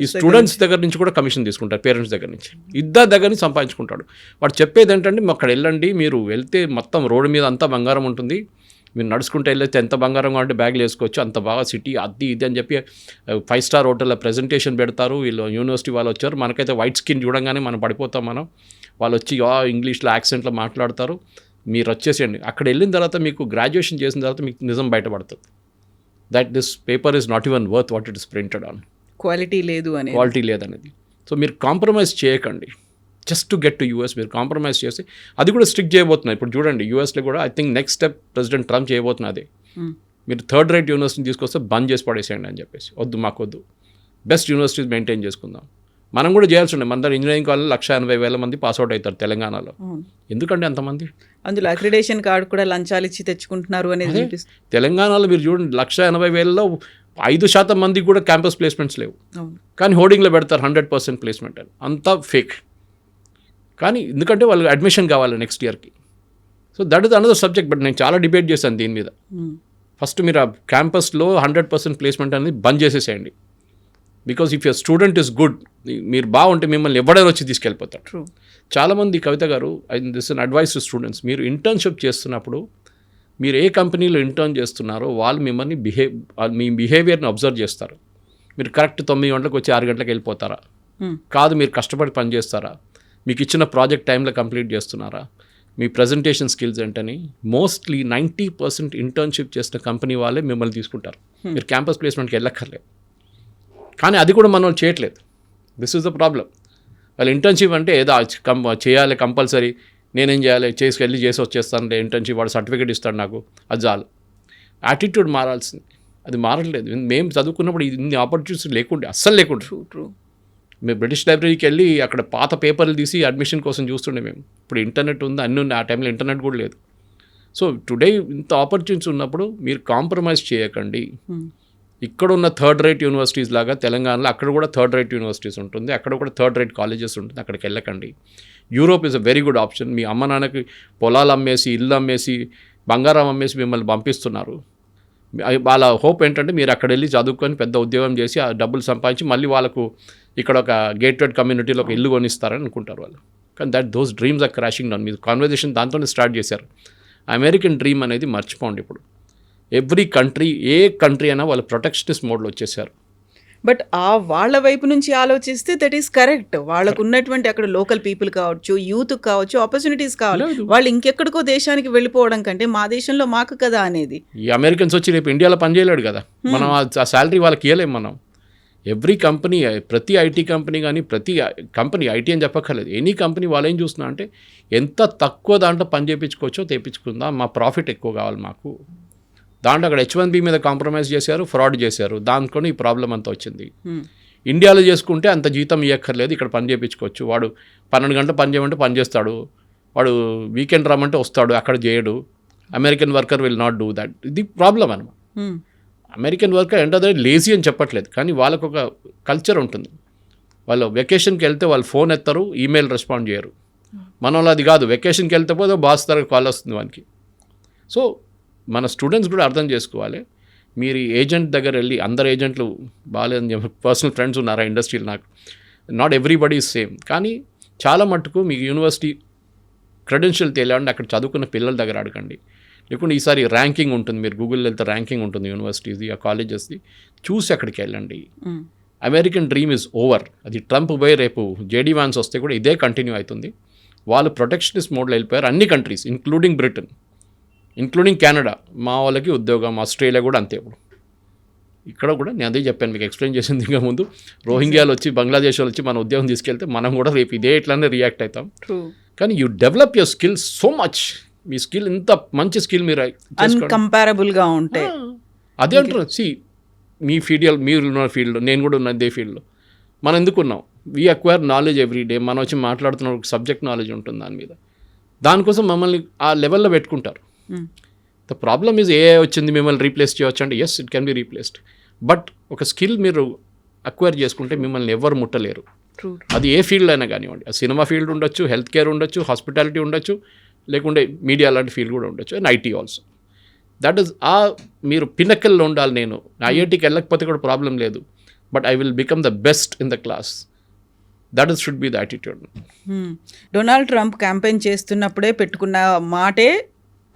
ఈ స్టూడెంట్స్ దగ్గర నుంచి కూడా కమిషన్ తీసుకుంటారు, పేరెంట్స్ దగ్గర నుంచి. ఇద్దరు దగ్గర నుంచి సంపాదించుకుంటాడు. వాడు చెప్పేది ఏంటంటే అక్కడ వెళ్ళండి, మీరు వెళ్తే మొత్తం రోడ్డు మీద అంతా బంగారం ఉంటుంది, మీరు నడుచుకుంటే వెళ్ళేస్తే ఎంత బంగారం కావాలంటే బ్యాగ్లు వేసుకోవచ్చు, అంత బాగా సిటీ అది ఇది అని చెప్పి 5 స్టార్ హోటల్లో ప్రెజెంటేషన్ పెడతారు. వీళ్ళు యూనివర్సిటీ వాళ్ళు వచ్చారు, మనకైతే వైట్ స్కిన్ చూడంగానే మనం పడిపోతాం. వాళ్ళు వచ్చి ఇంగ్లీష్లో యాక్సెంట్లో మాట్లాడతారు. మీరు వచ్చేసేయండి. అక్కడ వెళ్ళిన తర్వాత మీకు గ్రాడ్యుయేషన్ చేసిన తర్వాత మీకు నిజం బయటపడుతుంది, that this paper is not even worth what it is printed on. Quality లేదనేది. సో మీరు కాంప్రమైజ్ చేయకండి just to get to US. మీరు కాంప్రమైజ్ చేసి అది కూడా స్ట్రిక్ట్ చేయబోతున్నారు. ఇప్పుడు చూడండి యూఎస్లో కూడా I think next step president Trump చేయబోతున్నది. మీరు థర్డ్ రేట్ యూనివర్సిటీని తీసుకొస్తే బంద్ చేసి పడేసేయండి అని చెప్పేసి. మాకు వద్దు, బెస్ట్ యూనివర్సిటీస్ మెయింటైన్ చేసుకుందాం. మనం కూడా చేయాల్సి ఉండే. మన దగ్గర ఇంజనీరింగ్ కాలేజ్ 180,000 మంది పాస్అవుట్ అవుతారు తెలంగాణలో. ఎందుకంటే అంతమంది అందులో అక్రిడేషన్ కార్డు కూడా లంచాలు ఇచ్చి తెచ్చుకుంటున్నారు అనేది తెలంగాణలో మీరు చూడండి. 180,000లో 5% మందికి కూడా క్యాంపస్ ప్లేస్మెంట్స్ లేవు. కానీ హోర్డింగ్లో పెడతారు 100% ప్లేస్మెంట్ అని. అంతా ఫేక్. కానీ ఎందుకంటే వాళ్ళకి అడ్మిషన్ కావాలి నెక్స్ట్ ఇయర్కి. So that is another subject. But నేను చాలా డిబేట్ చేశాను దీని మీద. ఫస్ట్ మీరు ఆ క్యాంపస్లో 100% ప్లేస్మెంట్ అనేది బంద్ చేసేసేయండి. Because if your student is good, మీరు బాగుంటే మిమ్మల్ని ఎవడైనా వచ్చి తీసుకెళ్ళిపోతారు. చాలామంది కవిత గారు, this an advice to students, మీరు ఇంటర్న్షిప్ చేస్తున్నప్పుడు మీరు ఏ కంపెనీలో ఇంటర్న్ చేస్తున్నారో వాళ్ళు మిమ్మల్ని మీ బిహేవియర్ని అబ్జర్వ్ చేస్తారు. మీరు కరెక్ట్ 9 గంటలకు వచ్చి 6 గంటలకు వెళ్ళిపోతారా? కాదు, మీరు కష్టపడి పని చేస్తారా? మీకు ఇచ్చిన ప్రాజెక్ట్ టైంలో కంప్లీట్ చేస్తున్నారా? మీ ప్రజెంటేషన్ స్కిల్స్ ఏంటని మోస్ట్లీ 90% ఇంటర్న్షిప్ చేసిన కంపెనీ వాళ్ళే మిమ్మల్ని తీసుకుంటారు. మీరు క్యాంపస్ ప్లేస్మెంట్కి వెళ్ళక్కర్లేదు. కానీ అది కూడా మనం చేయట్లేదు. This is the problem. వాళ్ళు ఇంటర్న్షిప్ అంటే ఏదో చేయాలి కంపల్సరీ, నేనేం చేయాలి, చేసి వచ్చేస్తాను ఇంటర్న్షిప్, వాడు సర్టిఫికేట్ ఇస్తాడు నాకు, అది చాలు. యాటిట్యూడ్ మారాల్సింది. అది మారట్లేదు. మేము చదువుకున్నప్పుడు ఇన్ని ఆపర్చునిటీస్ లేకుండే, అస్సలు లేకుండే. మేము బ్రిటిష్ లైబ్రరీకి వెళ్ళి అక్కడ పాత పేపర్లు తీసి అడ్మిషన్ కోసం చూస్తుండే మేము. ఇప్పుడు ఇంటర్నెట్ ఉంది, అన్నీ ఉన్నాయి. ఆ టైంలో ఇంటర్నెట్ కూడా లేదు. సో టుడే ఇంత ఆపర్చునిటీస్ ఉన్నప్పుడు మీరు కాంప్రమైజ్ చేయకండి. ఇక్కడ ఉన్న థర్డ్ రేట్ యూనివర్సిటీస్ లాగా తెలంగాణలో అక్కడ కూడా థర్డ్ రేట్ యూనివర్సిటీస్ ఉంటుంది, అక్కడ కూడా థర్డ్ రేట్ కాలేజెస్ ఉంటుంది, అక్కడికి వెళ్ళకండి. Europe is a very good option. మీ అమ్మ నాన్నకి పొలాలు అమ్మేసి, ఇల్లు అమ్మేసి, బంగారం అమ్మేసి మిమ్మల్ని పంపిస్తున్నారు. వాళ్ళ హోప్ ఏంటంటే మీరు అక్కడ వెళ్ళి చదువుకొని పెద్ద ఉద్యోగం చేసి ఆ డబ్బులు సంపాదించి మళ్ళీ వాళ్ళకు ఇక్కడ ఒక గేటెడ్ కమ్యూనిటీలో ఒక ఇల్లు కొనిస్తారని అనుకుంటారు వాళ్ళు. కానీ those dreams are crashing down. మీరు కాన్వర్జేషన్ దాంతోనే స్టార్ట్ చేశారు. అమెరికన్ డ్రీమ్ అనేది మర్చిపోండి. ఇప్పుడు ఎవ్రీ కంట్రీ, ఏ కంట్రీ అయినా వాళ్ళు ప్రొటెక్షనిస్ట్ మోడ్లో వచ్చేసారు. బట్ వాళ్ళ వైపు నుంచి ఆలోచిస్తే దట్ ఈస్ కరెక్ట్. వాళ్ళకు ఉన్నటువంటి అక్కడ లోకల్ పీపుల్ కావచ్చు, యూత్ కావచ్చు, ఆపర్చునిటీస్ కావాలి. వాళ్ళు ఇంకెక్కడికో దేశానికి వెళ్ళిపోవడం కంటే మా దేశంలో మాకు కదా అనేది. ఈ అమెరికన్స్ వచ్చి రేపు ఇండియాలో పనిచేయలేడు కదా, మనం ఆ శాలరీ వాళ్ళకి ఇవ్వలేము. మనం ఎవ్రీ కంపెనీ, ప్రతి ఐటీ కంపెనీ కానీ, ప్రతి కంపెనీ, ఐటీ అని చెప్పక్కర్లేదు, ఎనీ కంపెనీ వాళ్ళు ఏం చూస్తున్నా అంటే ఎంత తక్కువ దాంట్లో పని చేయించుకోవచ్చో తెప్పించుకుందాం, మా ప్రాఫిట్ ఎక్కువ కావాలి మాకు. దాంట్లో అక్కడ H1B మీద కాంప్రమైజ్ చేశారు, ఫ్రాడ్ చేశారు, దాంట్లో ఈ ప్రాబ్లం అంతా వచ్చింది. ఇండియాలో చేసుకుంటే అంత జీతం ఇవ్వక్కర్లేదు, ఇక్కడ పని చేయించుకోవచ్చు. వాడు 12 గంటలు పని చేయమంటే పని చేస్తాడు, వాడు వీకెండ్ రమ్మంటే వస్తాడు, అక్కడ చేయడు. American worker will not do that. ఇది ప్రాబ్లం అనమాట. అమెరికన్ వర్కర్ అంటే లేజీ అని చెప్పట్లేదు, కానీ వాళ్ళకు ఒక కల్చర్ ఉంటుంది. వాళ్ళు వెకేషన్కి వెళ్తే వాళ్ళు ఫోన్ ఎత్తారు, ఈమెయిల్ రెస్పాండ్ చేయరు. మన వాళ్ళు అది కాదు, వెకేషన్కి వెళ్తే పోతే బాస్ తరగతి కాల్ వస్తుంది వానికి. సో మన స్టూడెంట్స్ కూడా అర్థం చేసుకోవాలి. మీరు ఏజెంట్ దగ్గర వెళ్ళి, అందరు ఏజెంట్లు బాగాలేదని చెప్పి పర్సనల్ ఫ్రెండ్స్ ఉన్నారా ఇండస్ట్రీలో, నాకు నాట్ ఎవ్రీబడి ఈజ్ సేమ్. కానీ చాలా మట్టుకు మీకు యూనివర్సిటీ క్రెడెన్షియల్ తెలియాలంటే అక్కడ చదువుకున్న పిల్లల దగ్గర అడగండి. లేకుంటే ఈసారి ర్యాంకింగ్ ఉంటుంది, మీరు గూగుల్లో వెళ్తే ర్యాంకింగ్ ఉంటుంది యూనివర్సిటీస్ది, ఆ కాలేజెస్ది, చూసి అక్కడికి వెళ్ళండి. American dream is over. అది ట్రంప్ పోయి రేపు జేడీ వాన్స్ వస్తే కూడా ఇదే కంటిన్యూ అవుతుంది. వాళ్ళు ప్రొటెక్షనిస్ట్ మోడ్లో వెళ్ళిపోయారు. అన్ని countries including Britain, including Canada, మా వాళ్ళకి ఉద్యోగం. ఆస్ట్రేలియా కూడా అంతే. ఇప్పుడు ఇక్కడ కూడా నేను అదే చెప్పాను, మీకు ఎక్స్ప్లెయిన్ చేసింది ఇంకా ముందు. రోహింగ్యాలు వచ్చి, బంగ్లాదేశ్ వాళ్ళు వచ్చి మన ఉద్యోగం తీసుకెళ్తే మనం కూడా రేపు ఇదే ఇట్లానే రియాక్ట్ అవుతాం. కానీ you develop your skills so much. Me skill ఇంత మంచి స్కిల్ మీరు అన్కంపారబుల్గా ఉంటాయి. అదే అంటున్నారు. మీ ఫీల్డ్, మీరు ఉన్న ఫీల్డ్, నేను కూడా ఉన్న ఇదే ఫీల్డ్లో. మనం ఎందుకున్నాం? We acquire knowledge every day. మనం వచ్చి మాట్లాడుతున్న సబ్జెక్ట్ నాలెడ్జ్ ఉంటుంది దాని మీద. దానికోసం మమ్మల్ని ఆ లెవెల్లో పెట్టుకుంటారు. ద ప్రాబ్లమ్ ఈజ్ ఏ వచ్చింది మిమ్మల్ని రీప్లేస్ చేయవచ్చు అంటే, yes it can be replaced. But ఒక స్కిల్ మీరు అక్వైర్ చేసుకుంటే మిమ్మల్ని ఎవరు ముట్టలేరు. అది ఏ ఫీల్డ్ అయినా కానివ్వండి. సినిమా ఫీల్డ్ ఉండొచ్చు, హెల్త్ కేర్ ఉండొచ్చు, హాస్పిటాలిటీ ఉండొచ్చు, లేకుంటే మీడియా లాంటి ఫీల్డ్ కూడా ఉండొచ్చు, and IT also. That is మీరు పినకల్లో ఉండాలి. నేను ఐఐటీకి వెళ్ళకపోతే కూడా ప్రాబ్లం లేదు, but I will become the best in the class. That is should be the attitude. Donald Trump campaign చేస్తున్నప్పుడే పెట్టుకున్న మాటే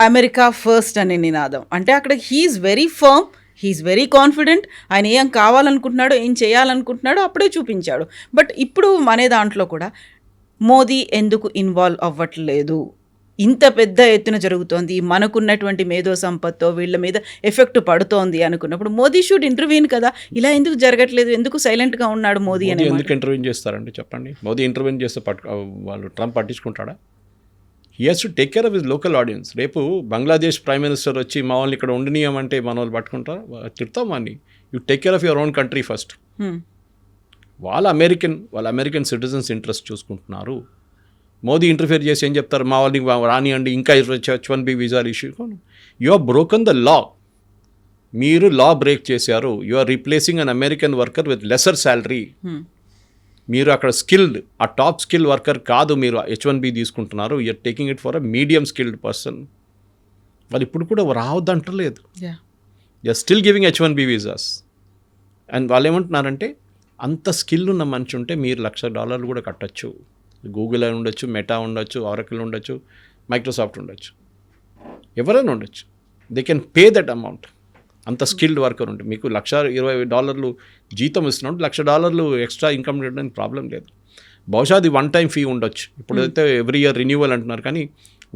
అమెరికా ఫస్ట్ అనే నినాదం. అంటే అక్కడ he's very firm, he's very confident. ఆయన ఏం కావాలనుకుంటున్నాడో, ఏం చేయాలనుకుంటున్నాడో అప్పుడే చూపించాడు. బట్ ఇప్పుడు మన దాంట్లో కూడా మోదీ ఎందుకు ఇన్వాల్వ్ అవ్వట్లేదు? ఇంత పెద్ద ఎత్తున జరుగుతోంది, మనకున్నటువంటి మేధో సంపత్తో వీళ్ళ మీద ఎఫెక్ట్ పడుతోంది అనుకున్నప్పుడు మోదీ షుడ్ ఇంటర్వ్యూన్ కదా. ఇలా ఎందుకు జరగట్లేదు? ఎందుకు సైలెంట్గా ఉన్నాడు మోదీ అని? ఎందుకు ఇంటర్వ్యూన్ చేస్తారండి చెప్పండి? మోదీ ఇంటర్వ్యూన్ చేస్తే వాళ్ళు ట్రంప్ పట్టించుకుంటాడా? He has to take care of his local audience. రేపు బంగ్లాదేశ్ ప్రైమ్ మినిస్టర్ వచ్చి మా వాళ్ళని ఇక్కడ ఉండనీయమంటే మన వాళ్ళు పట్టుకుంటారా? తిడతాం వాడిని. You take care of your own country first. వాళ్ళ అమెరికన్ సిటిజన్స్ ఇంట్రెస్ట్ చూసుకుంటున్నారు. మోదీ ఇంటర్ఫియర్ చేసి ఏం చెప్తారు? మా వాళ్ళని రానియండి, ఇంకా H1B వీజాలు issue. You are broken the law. మీరు లా బ్రేక్ చేశారు. You are replacing an American worker with lesser salary. మీరు అక్కడ స్కిల్డ్, ఆ టాప్ స్కిల్ వర్కర్ కాదు, మీరు H1B తీసుకుంటున్నారు. You're taking it for a medium skilled person. వాళ్ళు ఇప్పుడు కూడా రావద్దంటలేదు. You're still giving H1B visas. And వాళ్ళు ఏమంటున్నారంటే, అంత స్కిల్ ఉన్న మనిషి ఉంటే మీరు $1,00,000 కూడా కట్టచ్చు. గూగుల్ అని ఉండొచ్చు, మెటా ఉండొచ్చు, ఆరకిల్ ఉండొచ్చు, మైక్రోసాఫ్ట్ ఉండొచ్చు, ఎవరైనా ఉండొచ్చు. They can pay that amount. అంత స్కిల్డ్ వర్కర్ ఉంటే మీకు $120 జీతం ఇస్తున్నాడు, $1,00,000 ఎక్స్ట్రా ఇన్కమ్ చేయడానికి ప్రాబ్లం లేదు. బహుశా అది వన్ టైం ఫీ ఉండొచ్చు. ఇప్పుడైతే ఎవ్రీ ఇయర్ రిన్యూవల్ అంటున్నారు, కానీ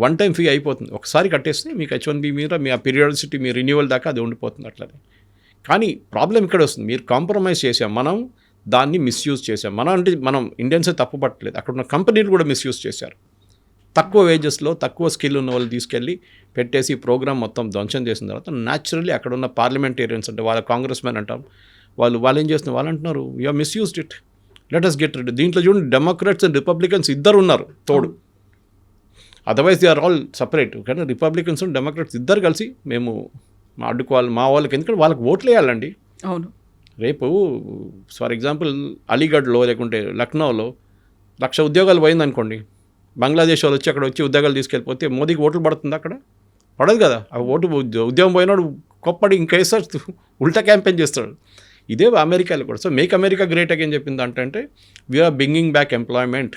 వన్ టైం ఫీ అయిపోతుంది. ఒకసారి కట్టేస్తే మీకు H1B మీద మీ ఆ పీరియాడిసిటీ, మీ రిన్యూవల్ దాకా అది ఉండిపోతుంది అట్లనే. కానీ ప్రాబ్లం ఇక్కడ వస్తుంది, మీరు కాంప్రమైజ్ చేసాం, మనం దాన్ని మిస్యూజ్ చేసాం. మనం ఇండియన్సే తప్పు పట్టలేదు, అక్కడ ఉన్న కంపెనీలు కూడా మిస్యూజ్ చేశారు. తక్కువ వేజెస్లో తక్కువ స్కిల్ ఉన్న వాళ్ళు తీసుకెళ్ళి పెట్టేసి ప్రోగ్రామ్ మొత్తం ధ్వంసం చేసిన తర్వాత న్యాచురల్లీ అక్కడ ఉన్న పార్లమెంటేరియన్స్ అంటే వాళ్ళ కాంగ్రెస్ మెన్ అంటాం, వాళ్ళు ఏం చేస్తున్నారు, వాళ్ళు అంటున్నారు you are misused it, let us get rid. దీంట్లో చూడండి, డెమోక్రాట్స్ అండ్ రిపబ్లికన్స్ ఇద్దరు ఉన్నారు తోడు. Otherwise they are all separate. కానీ రిపబ్లికన్స్ అండ్ డెమోక్రాట్స్ ఇద్దరు కలిసి మేము అడ్డుకోవాలి మా వాళ్ళకి, ఎందుకంటే వాళ్ళకి ఓట్లు వేయాలండి. అవును. రేపు ఫర్ ఎగ్జాంపుల్ అలీగఢ్లో లేకుంటే లక్నోలో 1,00,000 ఉద్యోగాలు పోయిందనుకోండి, బంగ్లాదేశ్ వాళ్ళు వచ్చి అక్కడ వచ్చి ఉద్యోగాలు తీసుకెళ్ళిపోతే మోదీకి ఓట్లు పడుతుంది అక్కడ? పడదు కదా. ఆ ఓటు ఉద్యోగం పోయినాడు కొప్పడి ఇంకేసారి ఉల్టా క్యాంపెయిన్ చేస్తాడు. ఇదే అమెరికాలో కూడా. So make America great again చెప్పింది అంటే వీఆర్ బ్రింగింగ్ బ్యాక్ ఎంప్లాయ్మెంట్.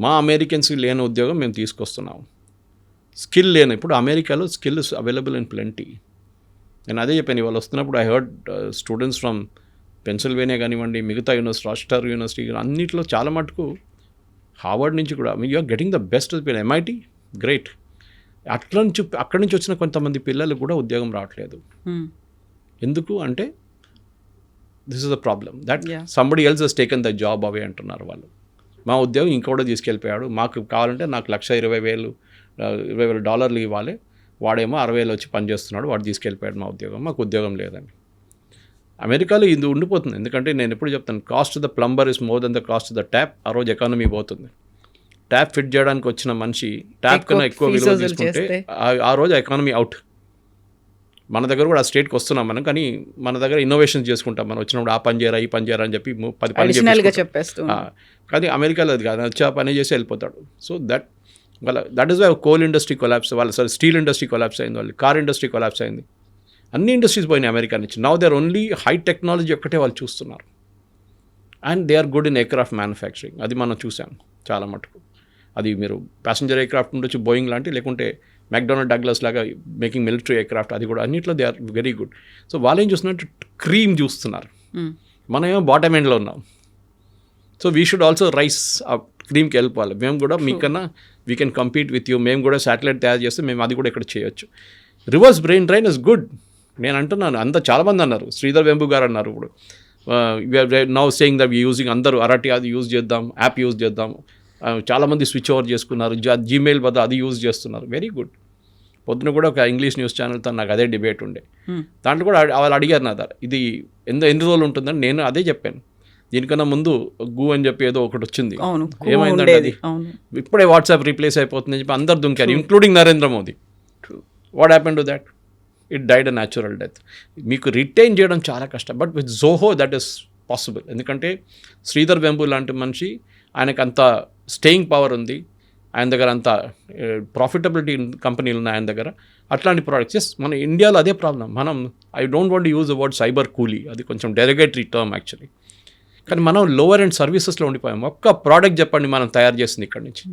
మా అమెరికన్స్కి లేని ఉద్యోగం మేము తీసుకొస్తున్నాం. స్కిల్ లేని, ఇప్పుడు అమెరికాలో స్కిల్ అవైలబుల్ ఇన్ ప్లెంటీ. నేను అదే చెప్పాను ఇవాళ వస్తున్నప్పుడు. I heard students from Pennsylvania కానివ్వండి, మిగతా యూనివర్సిటీ, రాస్టర్ యూనివర్సిటీ, అన్నింటిలో చాలా మటుకు హార్వర్డ్ నుంచి కూడా you are getting the best MIT great. అక్కడి నుంచి వచ్చిన కొంతమంది పిల్లలు కూడా ఉద్యోగం రావట్లేదు. ఎందుకు అంటే this is the problem that somebody else has taken the job away అంటున్నారు వాళ్ళు. మా ఉద్యోగం ఇంకోటి తీసుకెళ్ళిపోయాడు, మాకు కావాలంటే నాకు $1,20,000 ఇవ్వాలి, వాడేమో 60,000 వచ్చి పనిచేస్తున్నాడు, వాడు తీసుకెళ్ళిపోయాడు మా ఉద్యోగం, మాకు ఉద్యోగం లేదని. అమెరికాలో ఇది ఉండిపోతుంది. ఎందుకంటే నేను ఎప్పుడు చెప్తాను, cost the plumber is more than the cost the tap. ఆ రోజు ఎకానమీ పోతుంది. ట్యాప్ ఫిట్ చేయడానికి వచ్చిన మనిషి ట్యాప్ కన్నా ఎక్కువ విలువ తీసుకుంటే ఆ రోజు ఎకానమీ అవుట్. మన దగ్గర కూడా ఆ స్టేట్కి వస్తున్నాం మనం, కానీ మన దగ్గర ఇన్నోవేషన్స్ చేసుకుంటాం. మనం వచ్చినప్పుడు ఆ పని చేయరా, ఈ పని చేయరా అని చెప్పి 10 పని చెప్పేస్తాం. కానీ అమెరికాలో అది కాదు, వచ్చి ఆ పని చేసి వెళ్ళిపోతాడు. So that is why coal industry collapse, steel industry collapse అయింది, వాళ్ళు కార్ ఇండస్ట్రీ కొలాప్స్ అయింది. అన్ని ఇండస్ట్రీస్ పోయినాయి అమెరికా నుంచి. Now they are only high technology ఒక్కటే వాళ్ళు చూస్తున్నారు. And they are good in aircraft manufacturing. అది మనం చూసాం చాలా మటుకు. అది మీరు ప్యాసింజర్ ఎయిర్క్రాఫ్ట్ ఉండొచ్చు, బోయింగ్ లాంటి, లేకుంటే మెక్డొనాల్డ్ డగ్లస్ లాగా మేకింగ్ మిలిటరీ ఎయిర్క్రాఫ్ట్, అది కూడా అన్నింటిలో they are very good. So వాళ్ళు ఏం చూస్తున్నట్టు క్రీమ్ చూస్తున్నారు, మనం ఏమో బాటమ్ ఎండ్లో ఉన్నాం. So we should also rice ఆ క్రీమ్కి వెళ్ళిపోవాలి. మేము కూడా మీకన్నా we can compete with you. మేము కూడా శాటిలైట్ తయారు చేస్తే మేము అది కూడా ఇక్కడ చేయొచ్చు. Reverse brain drain is good. నేను అంటున్నాను, చాలామంది అన్నారు, శ్రీధర్ వెంబు గారు అన్నారు, ఇప్పుడు నౌ సేయింగ్ దట్ యూజింగ్ అందరూ అరటి అది యూజ్ చేద్దాం, యాప్ యూజ్ చేద్దాం. చాలామంది స్విచ్ ఓవర్ చేసుకున్నారు, జీమెయిల్ బదులు అది యూజ్ చేస్తున్నారు. Very good. పొద్దున కూడా ఒక ఇంగ్లీష్ న్యూస్ ఛానల్తో నాకు అదే డిబేట్ ఉండే. దాంట్లో కూడా వాళ్ళు అడిగారు నా దగ్గర, ఇది ఎన్ని రోజులు ఉంటుందని. నేను అదే చెప్పాను, దీనికన్నా ముందు గూ అని చెప్పి ఏదో ఒకటి వచ్చింది, ఏమైందంటే అది ఇప్పుడే వాట్సాప్ రీప్లేస్ అయిపోతుందని చెప్పి అందరు దుంకారు, including Narendra Modi. What happen to that? It died a natural death. మీకు రిటైన్ చేయడం చాలా కష్టం, but with Zoho that is possible. ఎందుకంటే శ్రీధర్ వెంబు లాంటి మనిషి, ఆయనకు అంత స్టేయింగ్ పవర్ ఉంది, ఆయన దగ్గర అంత ప్రాఫిటబిలిటీ కంపెనీలు ఉన్నాయి ఆయన దగ్గర. అట్లాంటి ప్రోడక్ట్స్ మన ఇండియాలో అదే problem. I don't want use the word cyber కూలీ, అది కొంచెం డెరిగేటరీ టర్మ్ యాక్చువల్లీ. కానీ మనం లోవర్ అండ్ సర్వీసెస్లో ఉండిపోయాం. ఒక్క ప్రోడక్ట్ చెప్పండి మనం తయారు చేస్తుంది ఇక్కడ నుంచి.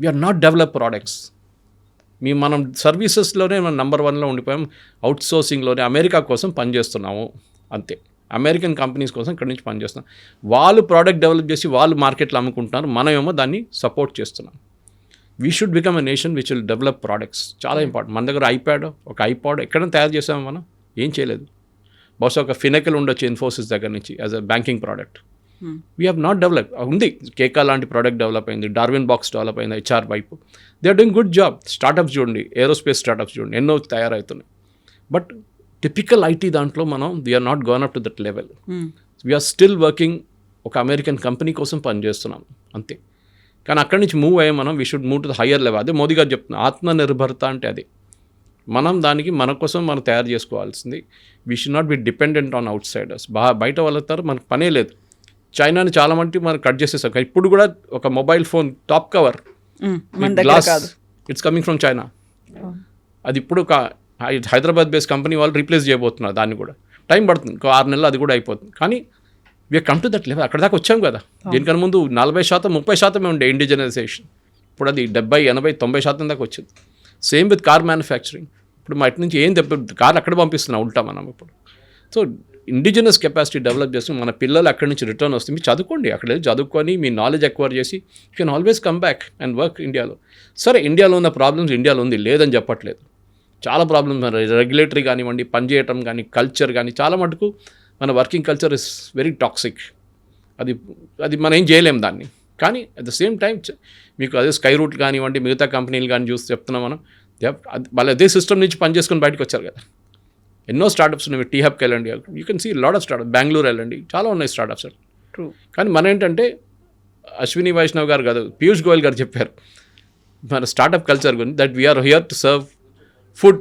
We are not develop products. మనం సర్వీసెస్లోనే మనం నెంబర్ 1లో ఉండిపోయాం. అవుట్ సోర్సింగ్లోనే అమెరికా కోసం పనిచేస్తున్నాము అంతే. అమెరికన్ కంపెనీస్ కోసం ఇక్కడ నుంచి పనిచేస్తున్నాం. వాళ్ళు ప్రోడక్ట్ డెవలప్ చేసి వాళ్ళు మార్కెట్లో అమ్ముకుంటున్నారు, మనమేమో దాన్ని సపోర్ట్ చేస్తున్నాం. We should become a nation which will develop products. చాలా ఇంపార్టెంట్. మన దగ్గర ఐపాడ్ ఎక్కడైనా తయారు చేసాము మనం? ఏం చేయలేదు. బహుశా ఒక ఫినెకల్ ఉండొచ్చు ఇన్ఫోసిస్ దగ్గర నుంచి as a banking product. We have not develop. ఉంది, కేకా లాంటి ప్రోడక్ట్ డెవలప్ అయింది, డార్విన్ బాక్స్ డెవలప్ అయింది, HR వైపు they are doing good job. Startups చూడండి, ఏరోస్పేస్ స్టార్టప్స్ చూడండి, ఎన్నో తయారవుతున్నాయి. బట్ టిపికల్ IT దాంట్లో మనం we are not gone up to that level. We are still working. ఒక అమెరికన్ కంపెనీ కోసం పనిచేస్తున్నాం అంతే. కానీ అక్కడి నుంచి మూవ్ అయ్యే మనం we should move to the higher level. అదే మోదీ గారు చెప్తున్నారు, ఆత్మనిర్భరత అంటే అదే. మనం దానికి మన కోసం మనం తయారు చేసుకోవాల్సింది. We should not be dependent on outsiders. బయట వాళ్ళతో మనకు పనే లేదు. చైనాని చాలా మంది మనం కట్ చేసేసాం. ఇప్పుడు కూడా ఒక mobile phone top cover glass it's coming from China. అది ఇప్పుడు ఒక హైదరాబాద్ బేస్డ్ కంపెనీ వాళ్ళు రీప్లేస్ చేయబోతున్నారు. దాన్ని కూడా టైం పడుతుంది, 6 నెలలు అది కూడా అయిపోతుంది. కానీ we are come to that level. అక్కడ దాకా వచ్చాం కదా. దీనికన్నా ముందు 40%, 30% ఉండే ఇండిజినైజేషన్. ఇప్పుడు అది 70, 80, 90% దాకా వచ్చింది. Same with car manufacturing. ఇప్పుడు మా ఇటు నుంచి ఏం కార్ అక్కడ పంపిస్తున్నాం ఉల్టా మనం ఇప్పుడు. సో ఇండిజినస్ కెపాసిటీ డెవలప్ చేసి మన పిల్లలు అక్కడి నుంచి రిటర్న్ వస్తే మీరు చదువుకోండి, అక్కడ చదువుకొని మీ నాలెడ్జ్ ఎక్వైర్ చేసి you can always come back and work ఇండియాలో. సరే, ఇండియాలో ఉన్న ప్రాబ్లమ్స్ ఇండియాలో ఉంది, లేదని చెప్పట్లేదు. చాలా ప్రాబ్లమ్స్, రెగ్యులేటరీ కానివ్వండి, పనిచేయటం కానీ, కల్చర్ కానీ, చాలా మటుకు మన working culture is very toxic. అది మనం ఏం చేయలేం దాన్ని. కానీ అట్ ద సేమ్ టైం మీకు అదే స్కై రూట్ కానివ్వండి, మిగతా కంపెనీలు కానీ చూసి చెప్తున్నాం మనం, వాళ్ళు అదే సిస్టమ్ నుంచి పనిచేసుకొని బయటకు వచ్చారు కదా. ఎన్నో స్టార్టప్స్ ఉన్నాయి. టీ హబ్కి వెళ్ళండి, you can see lot of startup. Bengaluru వెళ్ళండి, చాలా ఉన్నాయి స్టార్టప్స్. ట్రూ. కానీ మన ఏంటంటే అశ్విని వైష్ణవ్ గారు కాదు, పీయూష్ గోయల్ గారు చెప్పారు మన స్టార్టప్ కల్చర్ గురించి, that we are here to serve food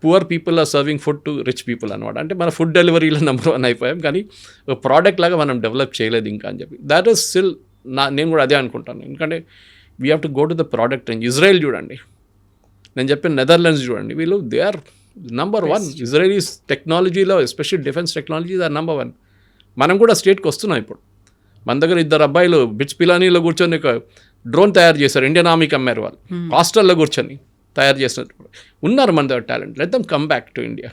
poor people are serving food to rich people అనమాట. అంటే మన ఫుడ్ డెలివరీలో నెంబర్ 1 అయిపోయాం, కానీ ఒక ప్రోడక్ట్ లాగా మనం డెవలప్ చేయలేదు ఇంకా అని చెప్పి. దాట్ ఈస్ స్టిల్ నేను కూడా అదే అనుకుంటాను. ఎందుకంటే we have to go to the product range. Israel చూడండి, నేను చెప్పిన నెదర్లాండ్స్ చూడండి, వీళ్ళు దే ఆర్ నంబర్ 1. ఇజ్రాయలీస్ టెక్నాలజీలో especially defence technologies are number 1. మనం కూడా స్టేట్కి వస్తున్నాం ఇప్పుడు. మన దగ్గర 2 అబ్బాయిలు బిట్స్ పిలానీలో కూర్చొని ఒక డ్రోన్ తయారు చేశారు, ఇండియన్ ఆర్మీకి అమ్మారు వాళ్ళు. హాస్టల్లో కూర్చొని తయారు చేసినట్టు ఉన్నారు మన దగ్గర talent. Let them come back to India.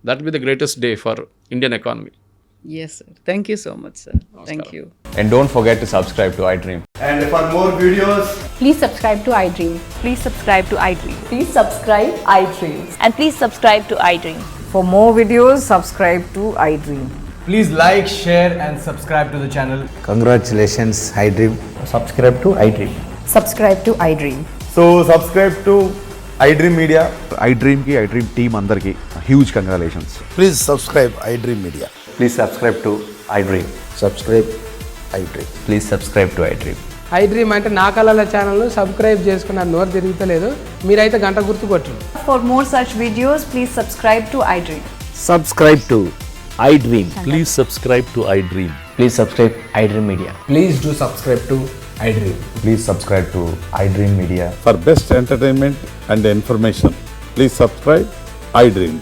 That be the greatest day for Indian economy. Yes, sir. Thank you so much, sir. Thank you. And don't forget to subscribe to iDream. And for more videos, Please subscribe to iDream. Please subscribe to iDream. Please subscribe iDream. And please subscribe to iDream. For more videos, subscribe to iDream. please like, share and subscribe to the channel. Congratulations, iDream. Subscribe to iDream. Subscribe to iDream. So subscribe to iDream Media. iDream ki iDream team andarki huge congratulations. Please subscribe iDream Media. Please subscribe to iDream. Subscribe iDream. Please subscribe to iDream. iDream అంటే నా కళల ఛానల్ను subscribe చేసుకున్న నోరు తిరుగుతలేదు, మీరైతే గంట గుర్తు కొట్టండి. For more such videos, please subscribe to iDream. Subscribe to iDream. Please subscribe to iDream. Please subscribe iDream Media. Please do subscribe to iDream. Please subscribe to iDream Media. For best entertainment and information, please subscribe iDream.